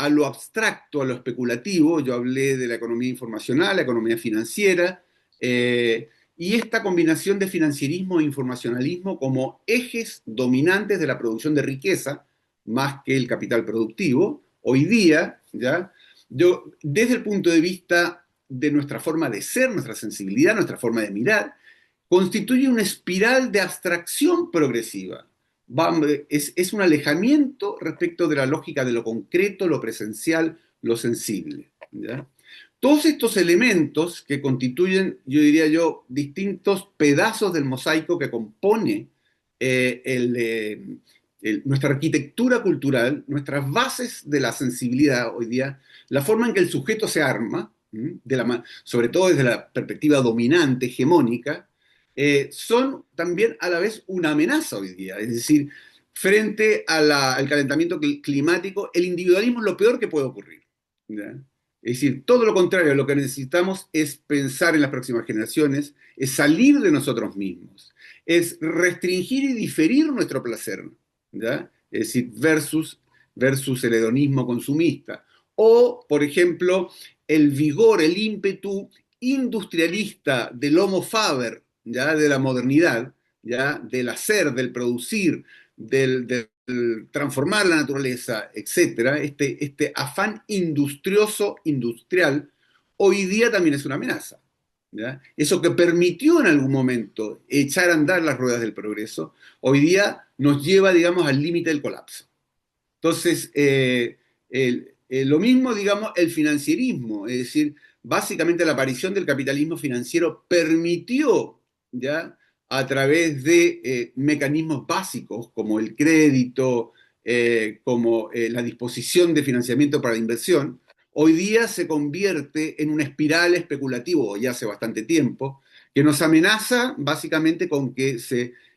lo abstracto, a lo especulativo. Yo hablé de la economía informacional, la economía financiera, y esta combinación de financierismo e informacionalismo como ejes dominantes de la producción de riqueza, más que el capital productivo. Hoy día, ¿ya? Yo, desde el punto de vista de nuestra forma de ser, nuestra sensibilidad, nuestra forma de mirar, constituye una espiral de abstracción progresiva. Es un alejamiento respecto de la lógica de lo concreto, lo presencial, lo sensible, ¿ya? Todos estos elementos que constituyen, yo diría yo, distintos pedazos del mosaico que compone nuestra arquitectura cultural, nuestras bases de la sensibilidad hoy día, la forma en que el sujeto se arma, sobre todo desde la perspectiva dominante, hegemónica, son también a la vez una amenaza hoy día. Es decir, frente al calentamiento climático, el individualismo es lo peor que puede ocurrir, ¿ya? Es decir, todo lo contrario, lo que necesitamos es pensar en las próximas generaciones, es salir de nosotros mismos, es restringir y diferir nuestro placer, ¿ya? Es decir, versus el hedonismo consumista. O, por ejemplo, el vigor, el ímpetu industrialista del Homo Faber, ¿ya? De la modernidad, ¿ya? Del hacer, del producir, del transformar la naturaleza, etcétera, este afán industrial, hoy día también es una amenaza, ¿ya? Eso que permitió en algún momento echar a andar las ruedas del progreso, hoy día nos lleva, digamos, al límite del colapso. Entonces, lo mismo, digamos, el financierismo, es decir, básicamente la aparición del capitalismo financiero permitió, ¿ya? A través de mecanismos básicos como el crédito, como la disposición de financiamiento para la inversión, hoy día se convierte en una espiral especulativo, ya hace bastante tiempo, que nos amenaza básicamente con que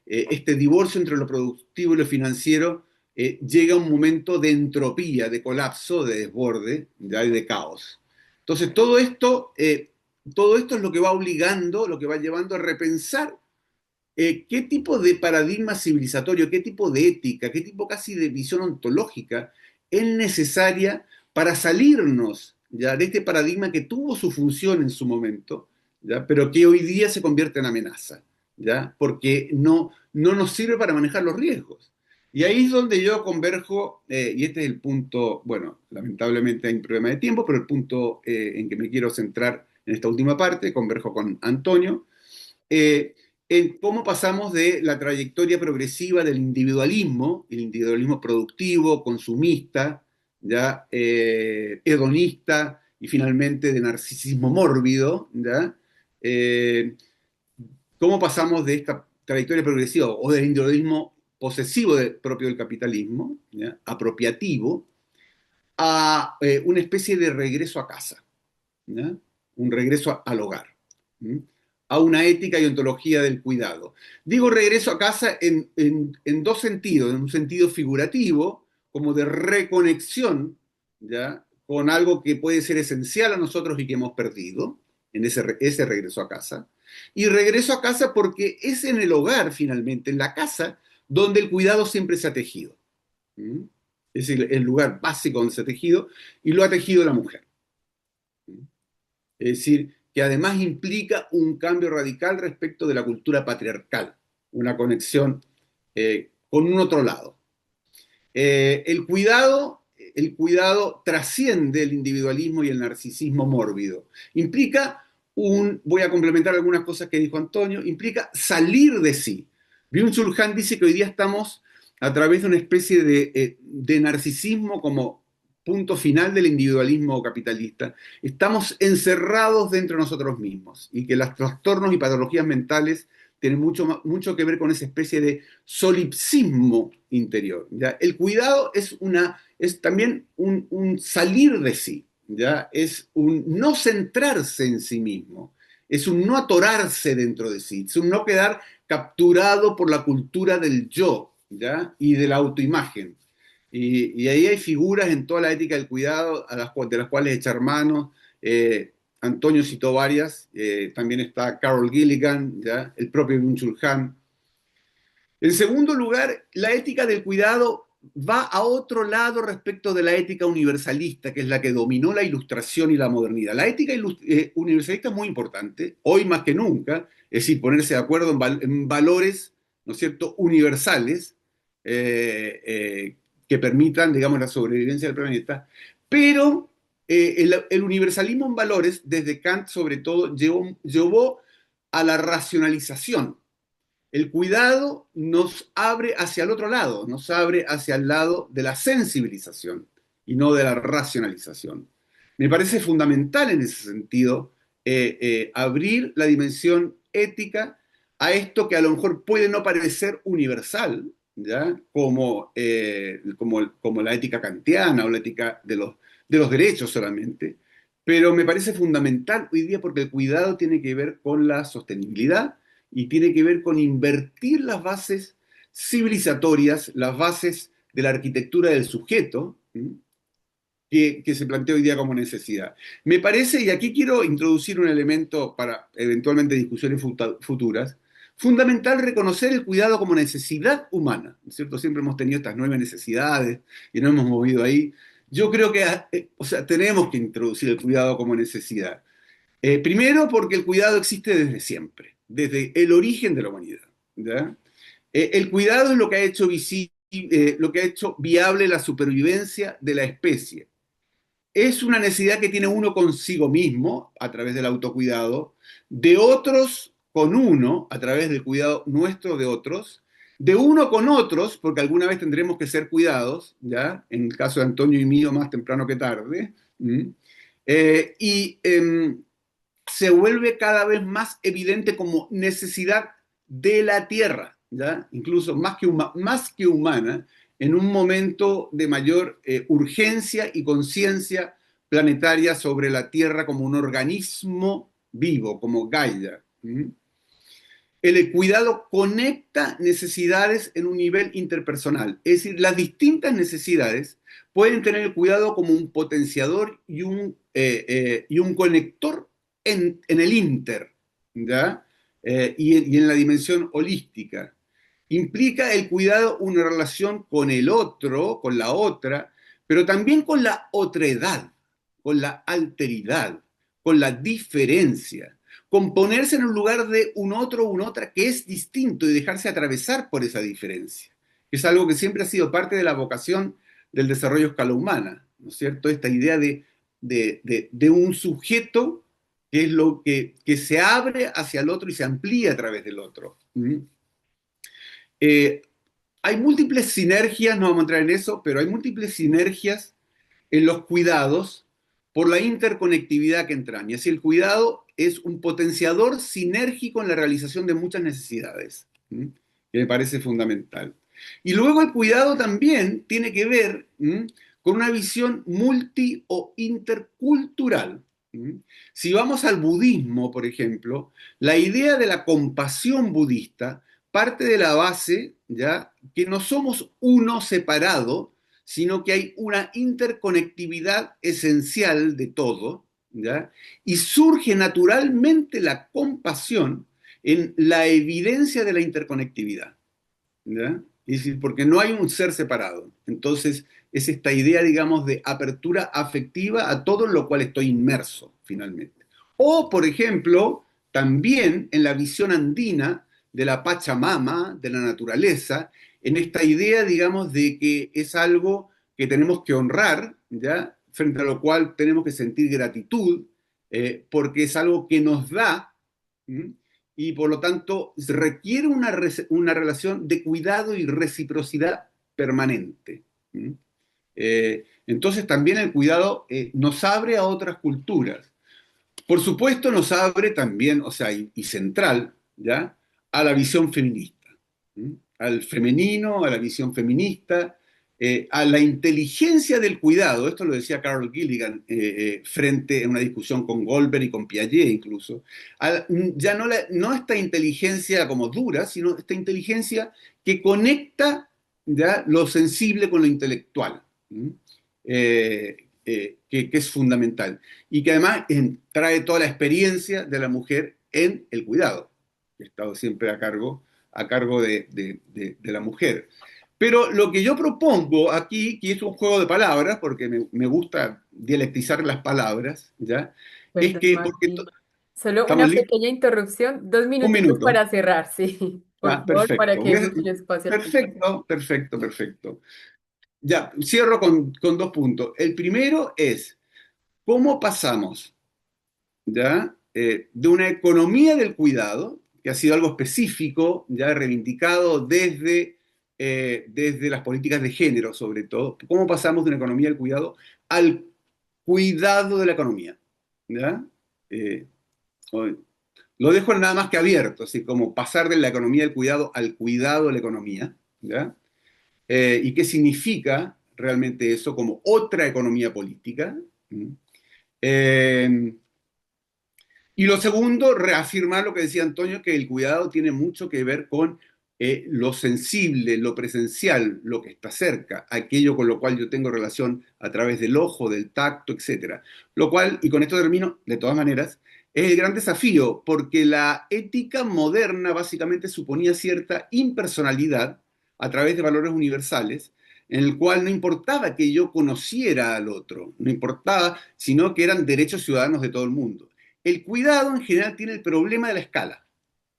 este divorcio entre lo productivo y lo financiero llega a un momento de entropía, de colapso, de desborde, ¿ya? Y de caos. Entonces, todo esto es lo que va obligando, lo que va llevando a repensar qué tipo de paradigma civilizatorio, qué tipo de ética, qué tipo casi de visión ontológica es necesaria para salirnos, ¿ya?, de este paradigma que tuvo su función en su momento, ¿ya?, pero que hoy día se convierte en amenaza, ¿ya?, porque no nos sirve para manejar los riesgos. Y ahí es donde yo converjo, y este es el punto, bueno, lamentablemente hay un problema de tiempo, pero el punto en que me quiero centrar en esta última parte, converjo con Antonio, eh, en cómo pasamos de la trayectoria progresiva del individualismo, el individualismo productivo, consumista, ya, hedonista y finalmente de narcisismo mórbido, ya, eh, cómo pasamos de esta trayectoria progresiva o del individualismo posesivo propio del capitalismo, ¿ya?, apropiativo, a una especie de regreso a casa, ¿ya?, un regreso al hogar, ¿m?, a una ética y ontología del cuidado. Digo regreso a casa en dos sentidos, en un sentido figurativo, como de reconexión, ¿ya?, con algo que puede ser esencial a nosotros y que hemos perdido, en ese regreso a casa, y regreso a casa porque es en el hogar, finalmente, en la casa, donde el cuidado siempre se ha tejido. ¿Mm? Es el lugar básico donde se ha tejido, y lo ha tejido la mujer. ¿Mm? Es decir, que además implica un cambio radical respecto de la cultura patriarcal, una conexión con un otro lado. El cuidado trasciende el individualismo y el narcisismo mórbido. Implica voy a complementar algunas cosas que dijo Antonio, implica salir de sí. Byung-Chul Han dice que hoy día estamos a través de una especie de narcisismo como punto final del individualismo capitalista. Estamos encerrados dentro de nosotros mismos y que los trastornos y patologías mentales tiene mucho que ver con esa especie de solipsismo interior, ¿ya? El cuidado es también un salir de sí, ¿ya? Es un no centrarse en sí mismo, es un no atorarse dentro de sí, es un no quedar capturado por la cultura del yo, ¿ya?, y de la autoimagen. Y ahí hay figuras en toda la ética del cuidado de las cuales echar mano. Antonio citó varias, también está Carol Gilligan, ¿ya?, el propio Byung-Chul Han. En segundo lugar, la ética del cuidado va a otro lado respecto de la ética universalista, que es la que dominó la ilustración y la modernidad. La ética universalista es muy importante, hoy más que nunca, es decir, ponerse de acuerdo en valores, ¿no es cierto?, universales, que permitan, digamos, la sobrevivencia del planeta, pero el universalismo en valores, desde Kant sobre todo, llevó a la racionalización. El cuidado nos abre hacia el otro lado, nos abre hacia el lado de la sensibilización y no de la racionalización. Me parece fundamental en ese sentido abrir la dimensión ética a esto que a lo mejor puede no parecer universal, ¿ya?, como la ética kantiana o la ética de los derechos solamente, pero me parece fundamental hoy día porque el cuidado tiene que ver con la sostenibilidad y tiene que ver con invertir las bases civilizatorias, las bases de la arquitectura del sujeto, que se plantea hoy día como necesidad. Me parece, y aquí quiero introducir un elemento para eventualmente discusiones futuras, fundamental reconocer el cuidado como necesidad humana, ¿no es cierto? Siempre hemos tenido estas 9 necesidades y nos hemos movido ahí. Yo creo que, tenemos que introducir el cuidado como necesidad. Primero, porque el cuidado existe desde siempre, desde el origen de la humanidad, ¿ya? El cuidado es lo que ha hecho lo que ha hecho viable la supervivencia de la especie. Es una necesidad que tiene uno consigo mismo, a través del autocuidado, de otros con uno, a través del cuidado nuestro de otros, de uno con otros, porque alguna vez tendremos que ser cuidados, ¿ya? En el caso de Antonio y mío, más temprano que tarde. Se vuelve cada vez más evidente como necesidad de la Tierra, ¿ya? Incluso más que humana, en un momento de mayor urgencia y conciencia planetaria sobre la Tierra como un organismo vivo, como Gaia. El cuidado conecta necesidades en un nivel interpersonal, es decir, las distintas necesidades pueden tener el cuidado como un potenciador y un conector en el inter, ¿ya? Y en la dimensión holística. Implica el cuidado una relación con el otro, con la otra, pero también con la otredad, con la alteridad, con la diferencia, con ponerse en un lugar de un otro o una otra que es distinto y dejarse atravesar por esa diferencia. Es algo que siempre ha sido parte de la vocación del desarrollo a escala humana, ¿no es cierto? Esta idea de un sujeto que es lo que se abre hacia el otro y se amplía a través del otro. ¿Mm? Eh, Hay múltiples sinergias, no vamos a entrar en eso, pero hay múltiples sinergias en los cuidados por la interconectividad que entraña. Así, el cuidado es un potenciador sinérgico en la realización de muchas necesidades, ¿m? Que me parece fundamental. Y luego el cuidado también tiene que ver, ¿m?, con una visión multi o intercultural. ¿M? Si vamos al budismo, por ejemplo, la idea de la compasión budista parte de la base, ¿ya?, que no somos uno separado, sino que hay una interconectividad esencial de todo, ¿ya? Y surge naturalmente la compasión en la evidencia de la interconectividad, ¿ya? Es decir, porque no hay un ser separado. Entonces, es esta idea, digamos, de apertura afectiva a todo en lo cual estoy inmerso, finalmente. O, por ejemplo, también en la visión andina de la Pachamama, de la naturaleza, en esta idea, digamos, de que es algo que tenemos que honrar, ¿ya?, frente a lo cual tenemos que sentir gratitud, porque es algo que nos da, ¿m?, y por lo tanto requiere una relación de cuidado y reciprocidad permanente. ¿M? Entonces también el cuidado nos abre a otras culturas. Por supuesto nos abre también, o sea, y central, ¿ya?, a la visión feminista, ¿m?, al femenino, a la visión feminista, a la inteligencia del cuidado. Esto lo decía Carol Gilligan frente a una discusión con Goldberg y con Piaget incluso. Ya no, no esta inteligencia como dura, sino esta inteligencia que conecta, ¿ya?, lo sensible con lo intelectual, que es fundamental y que además trae toda la experiencia de la mujer en el cuidado, que ha estado siempre a cargo de la mujer. Pero lo que yo propongo aquí, que es un juego de palabras, porque me gusta dialectizar las palabras, ¿ya?, es Perdón, que, porque Martín. Solo estamos una listos, pequeña interrupción, dos un minutitos minuto, para cerrar, sí, por ya, favor, para perfecto. que demos un espacio al compañero. Perfecto, perfecto, perfecto. Ya, cierro con dos puntos. El primero es, ¿cómo pasamos, ya, de una economía del cuidado, que ha sido algo específico, ya reivindicado desde las políticas de género, sobre todo, cómo pasamos de una economía del cuidado al cuidado de la economía? ¿Ya? Eh, lo dejo nada más que abierto, así como pasar de la economía del cuidado al cuidado de la economía, ¿ya? ¿Y qué significa realmente eso como otra economía política? ¿Mm? Eh, y lo segundo, reafirmar lo que decía Antonio, que el cuidado tiene mucho que ver con lo sensible, lo presencial, lo que está cerca, aquello con lo cual yo tengo relación a través del ojo, del tacto, etcétera. Lo cual, y con esto termino, de todas maneras, es el gran desafío, porque la ética moderna básicamente suponía cierta impersonalidad a través de valores universales, en el cual no importaba que yo conociera al otro, no importaba, sino que eran derechos ciudadanos de todo el mundo. El cuidado en general tiene el problema de la escala,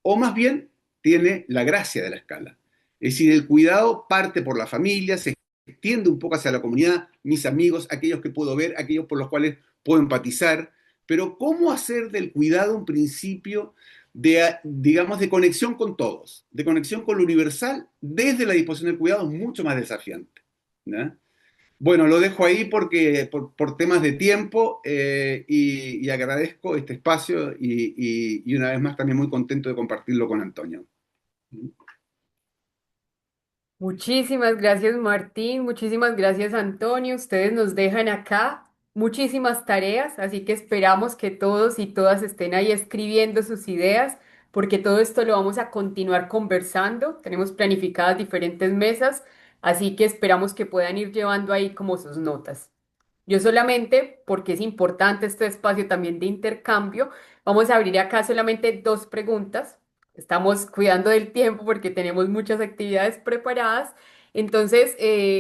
o más bien tiene la gracia de la escala. Es decir, el cuidado parte por la familia, se extiende un poco hacia la comunidad, mis amigos, aquellos que puedo ver, aquellos por los cuales puedo empatizar, pero ¿cómo hacer del cuidado un principio de, digamos, de conexión con todos, de conexión con lo universal desde la disposición del cuidado? Es mucho más desafiante, ¿no? Bueno, lo dejo ahí porque por temas de tiempo y agradezco este espacio y una vez más también muy contento de compartirlo con Antonio. Muchísimas gracias, Martín. Muchísimas gracias, Antonio. Ustedes nos dejan acá muchísimas tareas, así que esperamos que todos y todas estén ahí escribiendo sus ideas, porque todo esto lo vamos a continuar conversando. Tenemos planificadas diferentes mesas, así que esperamos que puedan ir llevando ahí como sus notas. Yo solamente, porque es importante este espacio también de intercambio, vamos a abrir acá solamente dos preguntas. Estamos cuidando del tiempo porque tenemos muchas actividades preparadas. Entonces,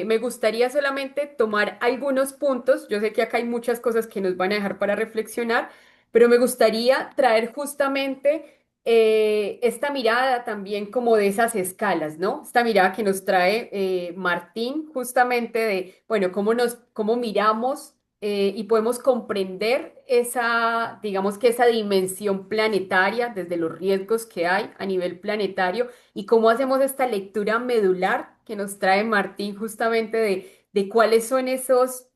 me gustaría solamente tomar algunos puntos. Yo sé que acá hay muchas cosas que nos van a dejar para reflexionar, pero me gustaría traer justamente esta mirada también como de esas escalas, ¿no? Esta mirada que nos trae Martín justamente de, bueno, cómo miramos y podemos comprender esa, digamos que esa dimensión planetaria desde los riesgos que hay a nivel planetario y cómo hacemos esta lectura medular que nos trae Martín justamente de cuáles son esos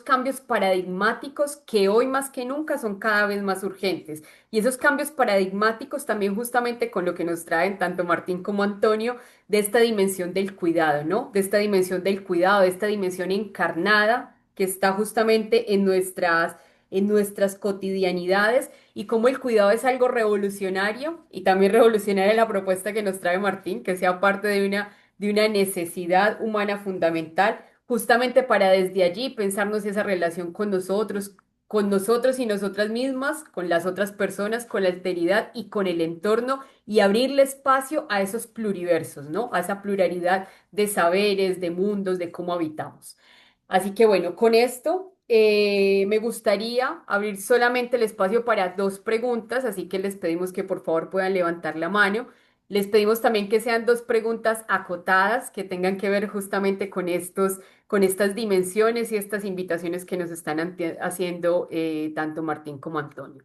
cambios paradigmáticos que hoy más que nunca son cada vez más urgentes. Y esos cambios paradigmáticos también justamente con lo que nos traen tanto Martín como Antonio de esta dimensión del cuidado, ¿no? De esta dimensión del cuidado, de esta dimensión encarnada que está justamente en nuestras cotidianidades y cómo el cuidado es algo revolucionario y también revolucionaria la propuesta que nos trae Martín, que sea parte de una necesidad humana fundamental, justamente para desde allí pensarnos esa relación con nosotros y nosotras mismas, con las otras personas, con la alteridad y con el entorno y abrirle espacio a esos pluriversos, ¿no? A esa pluralidad de saberes, de mundos, de cómo habitamos. Así que bueno, con esto me gustaría abrir solamente el espacio para dos preguntas, así que les pedimos que por favor puedan levantar la mano. Les pedimos también que sean dos preguntas acotadas que tengan que ver justamente con estas dimensiones y estas invitaciones que nos están haciendo tanto Martín como Antonio.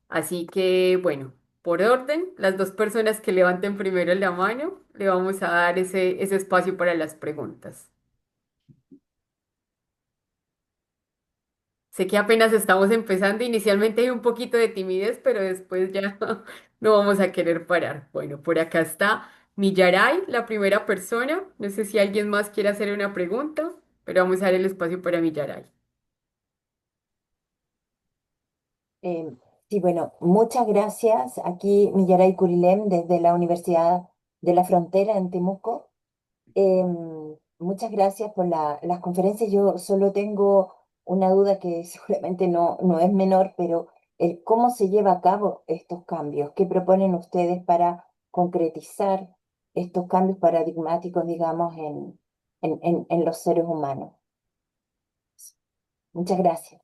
Así que bueno, por orden, las dos personas que levanten primero la mano, le vamos a dar ese espacio para las preguntas. Sé que apenas estamos empezando, inicialmente hay un poquito de timidez, pero después ya no vamos a querer parar. Bueno, por acá está Millaray, la primera persona. No sé si alguien más quiere hacer una pregunta, pero vamos a dar el espacio para Millaray. Eh, sí, bueno, muchas gracias. Aquí Millaray Curilem desde la Universidad de la Frontera en Temuco. Muchas gracias por las conferencias. Yo solo tengo una duda que seguramente no es menor, pero el cómo se lleva a cabo estos cambios, qué proponen ustedes para concretizar estos cambios paradigmáticos, digamos, en los seres humanos. Muchas gracias.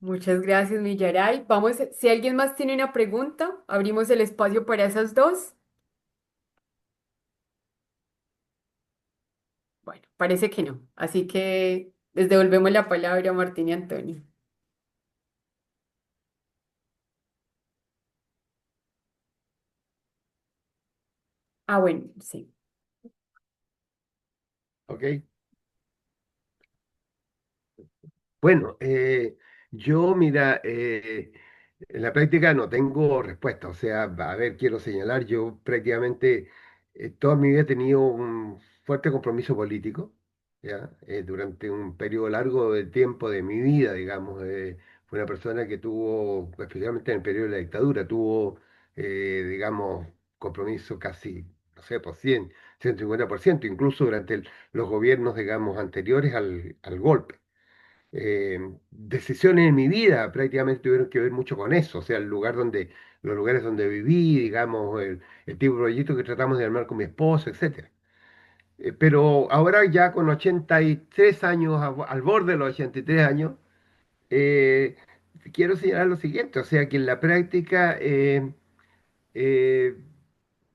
Muchas gracias, Millaray. Vamos, si alguien más tiene una pregunta, abrimos el espacio para esas dos. Bueno, parece que no. Así que les devolvemos la palabra a Martín y Antonio. Ah, bueno, sí. ¿Ok? Bueno, yo, mira, en la práctica no tengo respuesta. O sea, a ver, quiero señalar, yo prácticamente toda mi vida he tenido un fuerte compromiso político, ¿ya? Durante un periodo largo de tiempo de mi vida, digamos. Fue una persona que tuvo, especialmente en el periodo de la dictadura, tuvo, digamos, compromiso casi, no sé, por 150%, incluso durante los gobiernos, digamos, anteriores al golpe. Decisiones en mi vida prácticamente tuvieron que ver mucho con eso, o sea, los lugares donde viví, digamos, el tipo de proyecto que tratamos de armar con mi esposo, etcétera. Pero ahora ya con 83 años, al borde de los 83 años, eh, quiero señalar lo siguiente, o sea, que en la práctica, eh,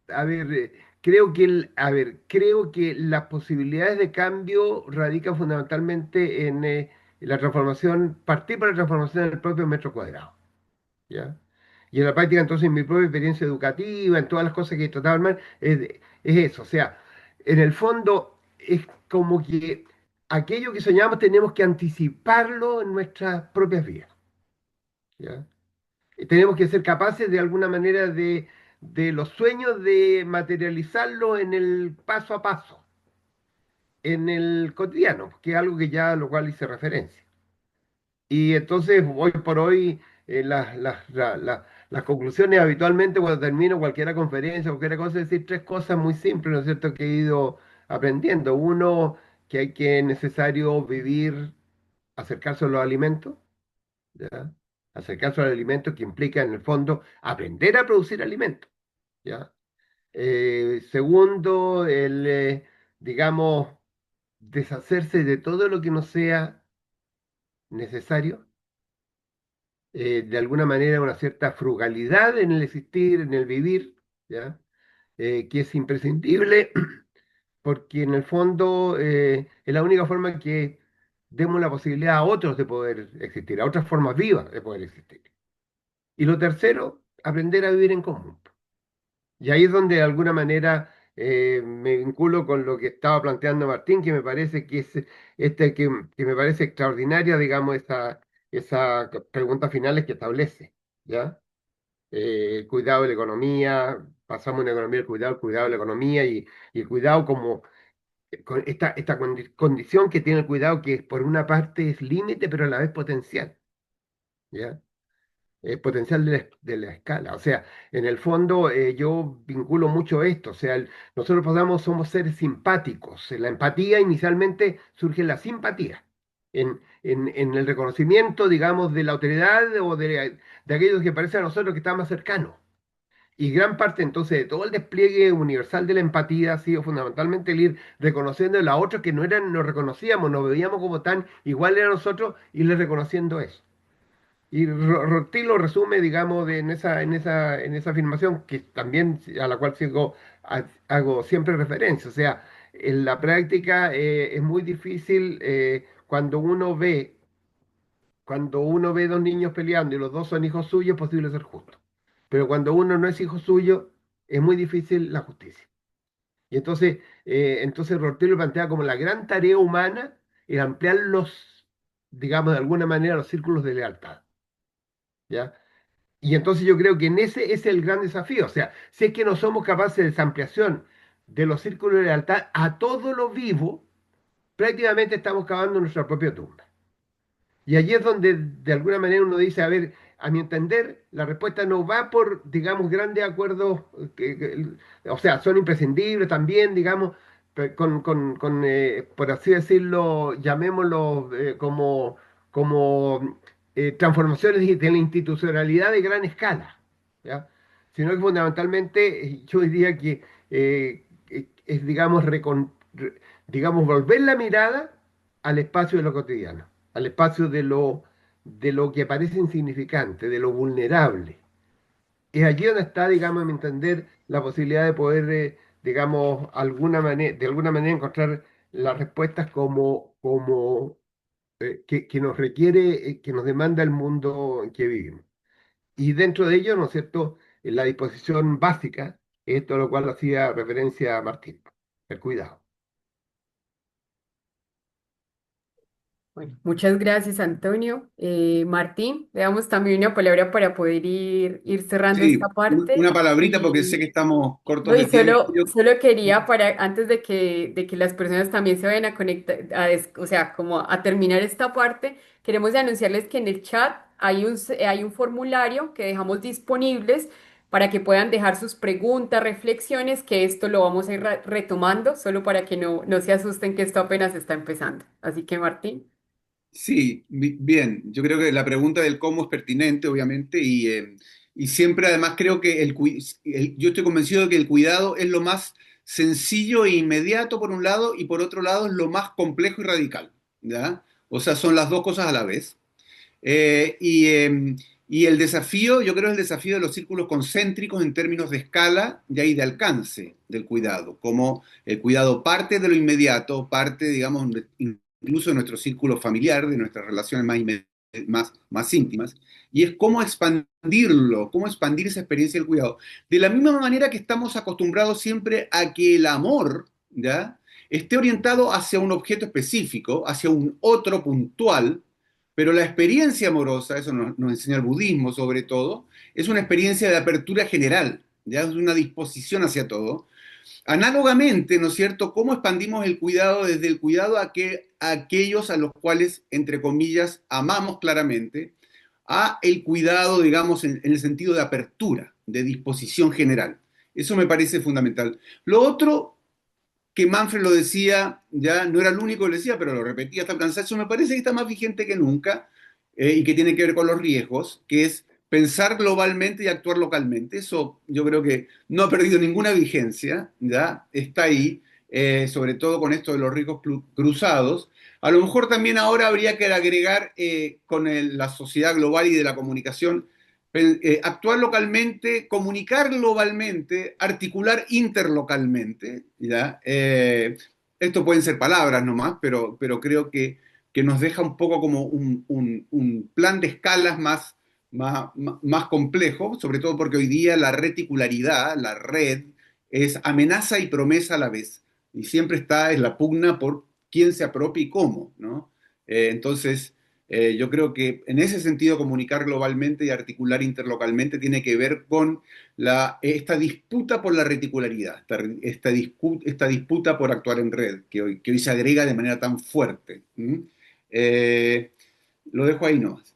a ver, creo que las posibilidades de cambio radican fundamentalmente en la transformación, partir para la transformación del propio metro cuadrado, ¿ya? Y en la práctica, entonces, en mi propia experiencia educativa, en todas las cosas que he tratado de armar, es eso. O sea, en el fondo, es como que aquello que soñamos tenemos que anticiparlo en nuestras propias vidas, ¿ya? Tenemos que ser capaces de alguna manera de los sueños de materializarlo en el paso a paso, en el cotidiano, que es algo que ya a lo cual hice referencia. Y entonces, hoy por hoy, las conclusiones habitualmente cuando termino cualquier conferencia, cualquier cosa, es decir tres cosas muy simples, ¿no es cierto?, que he ido aprendiendo. Uno, que es necesario vivir, acercarse a los alimentos, ¿ya? Acercarse al alimento que implica en el fondo aprender a producir alimentos, ¿ya? Segundo, digamos, deshacerse de todo lo que no sea necesario, de alguna manera una cierta frugalidad en el existir, en el vivir, ¿ya? Que es imprescindible porque en el fondo es la única forma en que demos la posibilidad a otros de poder existir, a otras formas vivas de poder existir. Y lo tercero, aprender a vivir en común. Y ahí es donde de alguna manera me vinculo con lo que estaba planteando Martín, que me parece que es que me parece extraordinaria, digamos, esa pregunta finales que establece, ¿ya? El cuidado de la economía, pasamos una economía el cuidado de la economía y el cuidado como con esta condición que tiene el cuidado, que por una parte es límite, pero a la vez potencial, ¿ya? Potencial de la escala. O sea, en el fondo yo vinculo mucho esto. O sea, nosotros somos seres simpáticos. La empatía inicialmente surge en la simpatía, en el reconocimiento, digamos, de la autoridad o de aquellos que parecen a nosotros que están más cercanos. Y gran parte entonces de todo el despliegue universal de la empatía ha sido fundamentalmente el ir reconociendo a la otra que no eran, nos reconocíamos, nos veíamos como tan iguales a nosotros y les reconociendo eso. Y Rorty lo resume, digamos, en esa afirmación que también a la cual hago siempre referencia. O sea, en la práctica es muy difícil cuando uno ve dos niños peleando y los dos son hijos suyos, es posible ser justo. Pero cuando uno no es hijo suyo, es muy difícil la justicia. Y entonces Rorty lo plantea como la gran tarea humana el ampliar digamos, de alguna manera, los círculos de lealtad. ¿Ya? Y entonces yo creo que en ese es el gran desafío. O sea, si es que no somos capaces de esa ampliación de los círculos de lealtad a todo lo vivo, prácticamente estamos cavando nuestra propia tumba. Y allí es donde de alguna manera uno dice, a ver, a mi entender, la respuesta no va por, digamos, grandes acuerdos, o sea, son imprescindibles también, digamos, por así decirlo, llamémoslo como transformaciones de la institucionalidad de gran escala, ¿ya? Sino que fundamentalmente yo diría que es, digamos, volver la mirada al espacio de lo cotidiano, al espacio de lo que parece insignificante, de lo vulnerable. Es allí donde está, digamos, a mi entender, la posibilidad de poder, digamos, de alguna manera encontrar las respuestas que nos requiere, que nos demanda el mundo en que vivimos. Y dentro de ello, ¿no es cierto?, la disposición básica, esto a lo cual hacía referencia Martín, el cuidado. Bueno, muchas gracias, Antonio. Martín, le damos también una palabra para poder ir cerrando esta Sí, una parte. palabrita porque sé que Y, estamos cortos no, y de tiempo. solo quería antes de que las personas también se vayan a conectar, o sea, como a terminar esta parte, queremos anunciarles que en el chat hay un formulario que dejamos disponibles para que puedan dejar sus preguntas, reflexiones, que esto lo vamos a ir retomando, solo para que no se asusten que esto apenas está empezando. Así que, Martín. Sí, bien. Yo creo que la pregunta del cómo es pertinente, obviamente, y siempre además creo que yo estoy convencido de que el cuidado es lo más sencillo e inmediato por un lado y por otro lado es lo más complejo y radical, ¿ya? O sea, son las dos cosas a la vez. Y el desafío, yo creo, es el desafío de los círculos concéntricos en términos de escala y ahí de alcance del cuidado, como el cuidado parte de lo inmediato, parte, digamos, incluso de nuestro círculo familiar, de nuestras relaciones más íntimas, y es cómo expandir esa experiencia del cuidado. De la misma manera que estamos acostumbrados siempre a que el amor, ¿ya?, esté orientado hacia un objeto específico, hacia un otro puntual, pero la experiencia amorosa, eso nos enseña el budismo sobre todo, es una experiencia de apertura general, ya es una disposición hacia todo. Análogamente, ¿no es cierto?, ¿cómo expandimos el cuidado desde el cuidado a aquellos a los cuales, entre comillas, amamos claramente, a el cuidado, digamos, en el sentido de apertura, de disposición general? Eso me parece fundamental. Lo otro, que Manfred lo decía, ya no era el único que lo decía, pero lo repetía hasta el cansancio, me parece que está más vigente que nunca y que tiene que ver con los riesgos, que es pensar globalmente y actuar localmente. Eso yo creo que no ha perdido ninguna vigencia, ya está ahí sobre todo con esto de los ricos cruzados. A lo mejor también ahora habría que agregar con la sociedad global y de la comunicación, actuar localmente, comunicar globalmente, articular interlocalmente, ¿ya? Esto pueden ser palabras nomás, pero creo que nos deja un poco como un plan de escalas más complejo, sobre todo porque hoy día la reticularidad, la red, es amenaza y promesa a la vez. Y siempre está en la pugna por quién se apropia y cómo, ¿no? Entonces, yo creo que en ese sentido comunicar globalmente y articular interlocalmente tiene que ver con esta disputa por la reticularidad, esta disputa por actuar en red, que hoy se agrega de manera tan fuerte. Eh, lo dejo ahí nomás.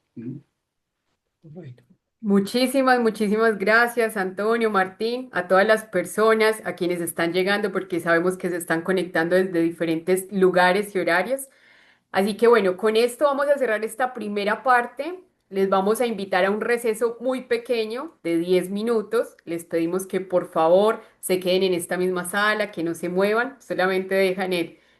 Bueno. Muchísimas, muchísimas gracias, Antonio, Martín, a todas las personas, a quienes están llegando, porque sabemos que se están conectando desde diferentes lugares y horarios. Así que bueno, con esto vamos a cerrar esta primera parte. Les vamos a invitar a un receso muy pequeño de 10 minutos. Les pedimos que por favor se queden en esta misma sala, que no se muevan, solamente dejan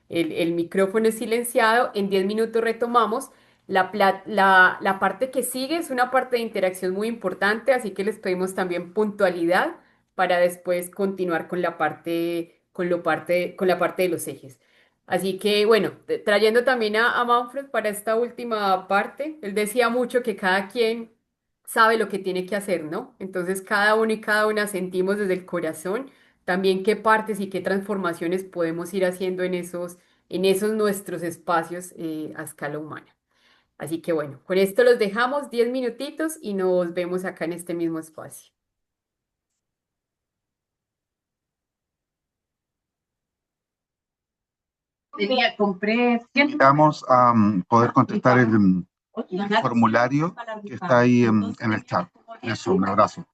el micrófono silenciado. En 10 minutos retomamos. La parte que sigue es una parte de interacción muy importante, así que les pedimos también puntualidad para después continuar con con la parte de los ejes. Así que bueno, trayendo también a Manfred para esta última parte, él decía mucho que cada quien sabe lo que tiene que hacer, ¿no? Entonces cada uno y cada una sentimos desde el corazón también qué partes y qué transformaciones podemos ir haciendo en esos nuestros espacios a escala humana. Así que bueno, con esto los dejamos 10 minutitos y nos vemos acá en este mismo espacio. Vamos a poder contestar el formulario que está ahí en el chat. Eso, un abrazo.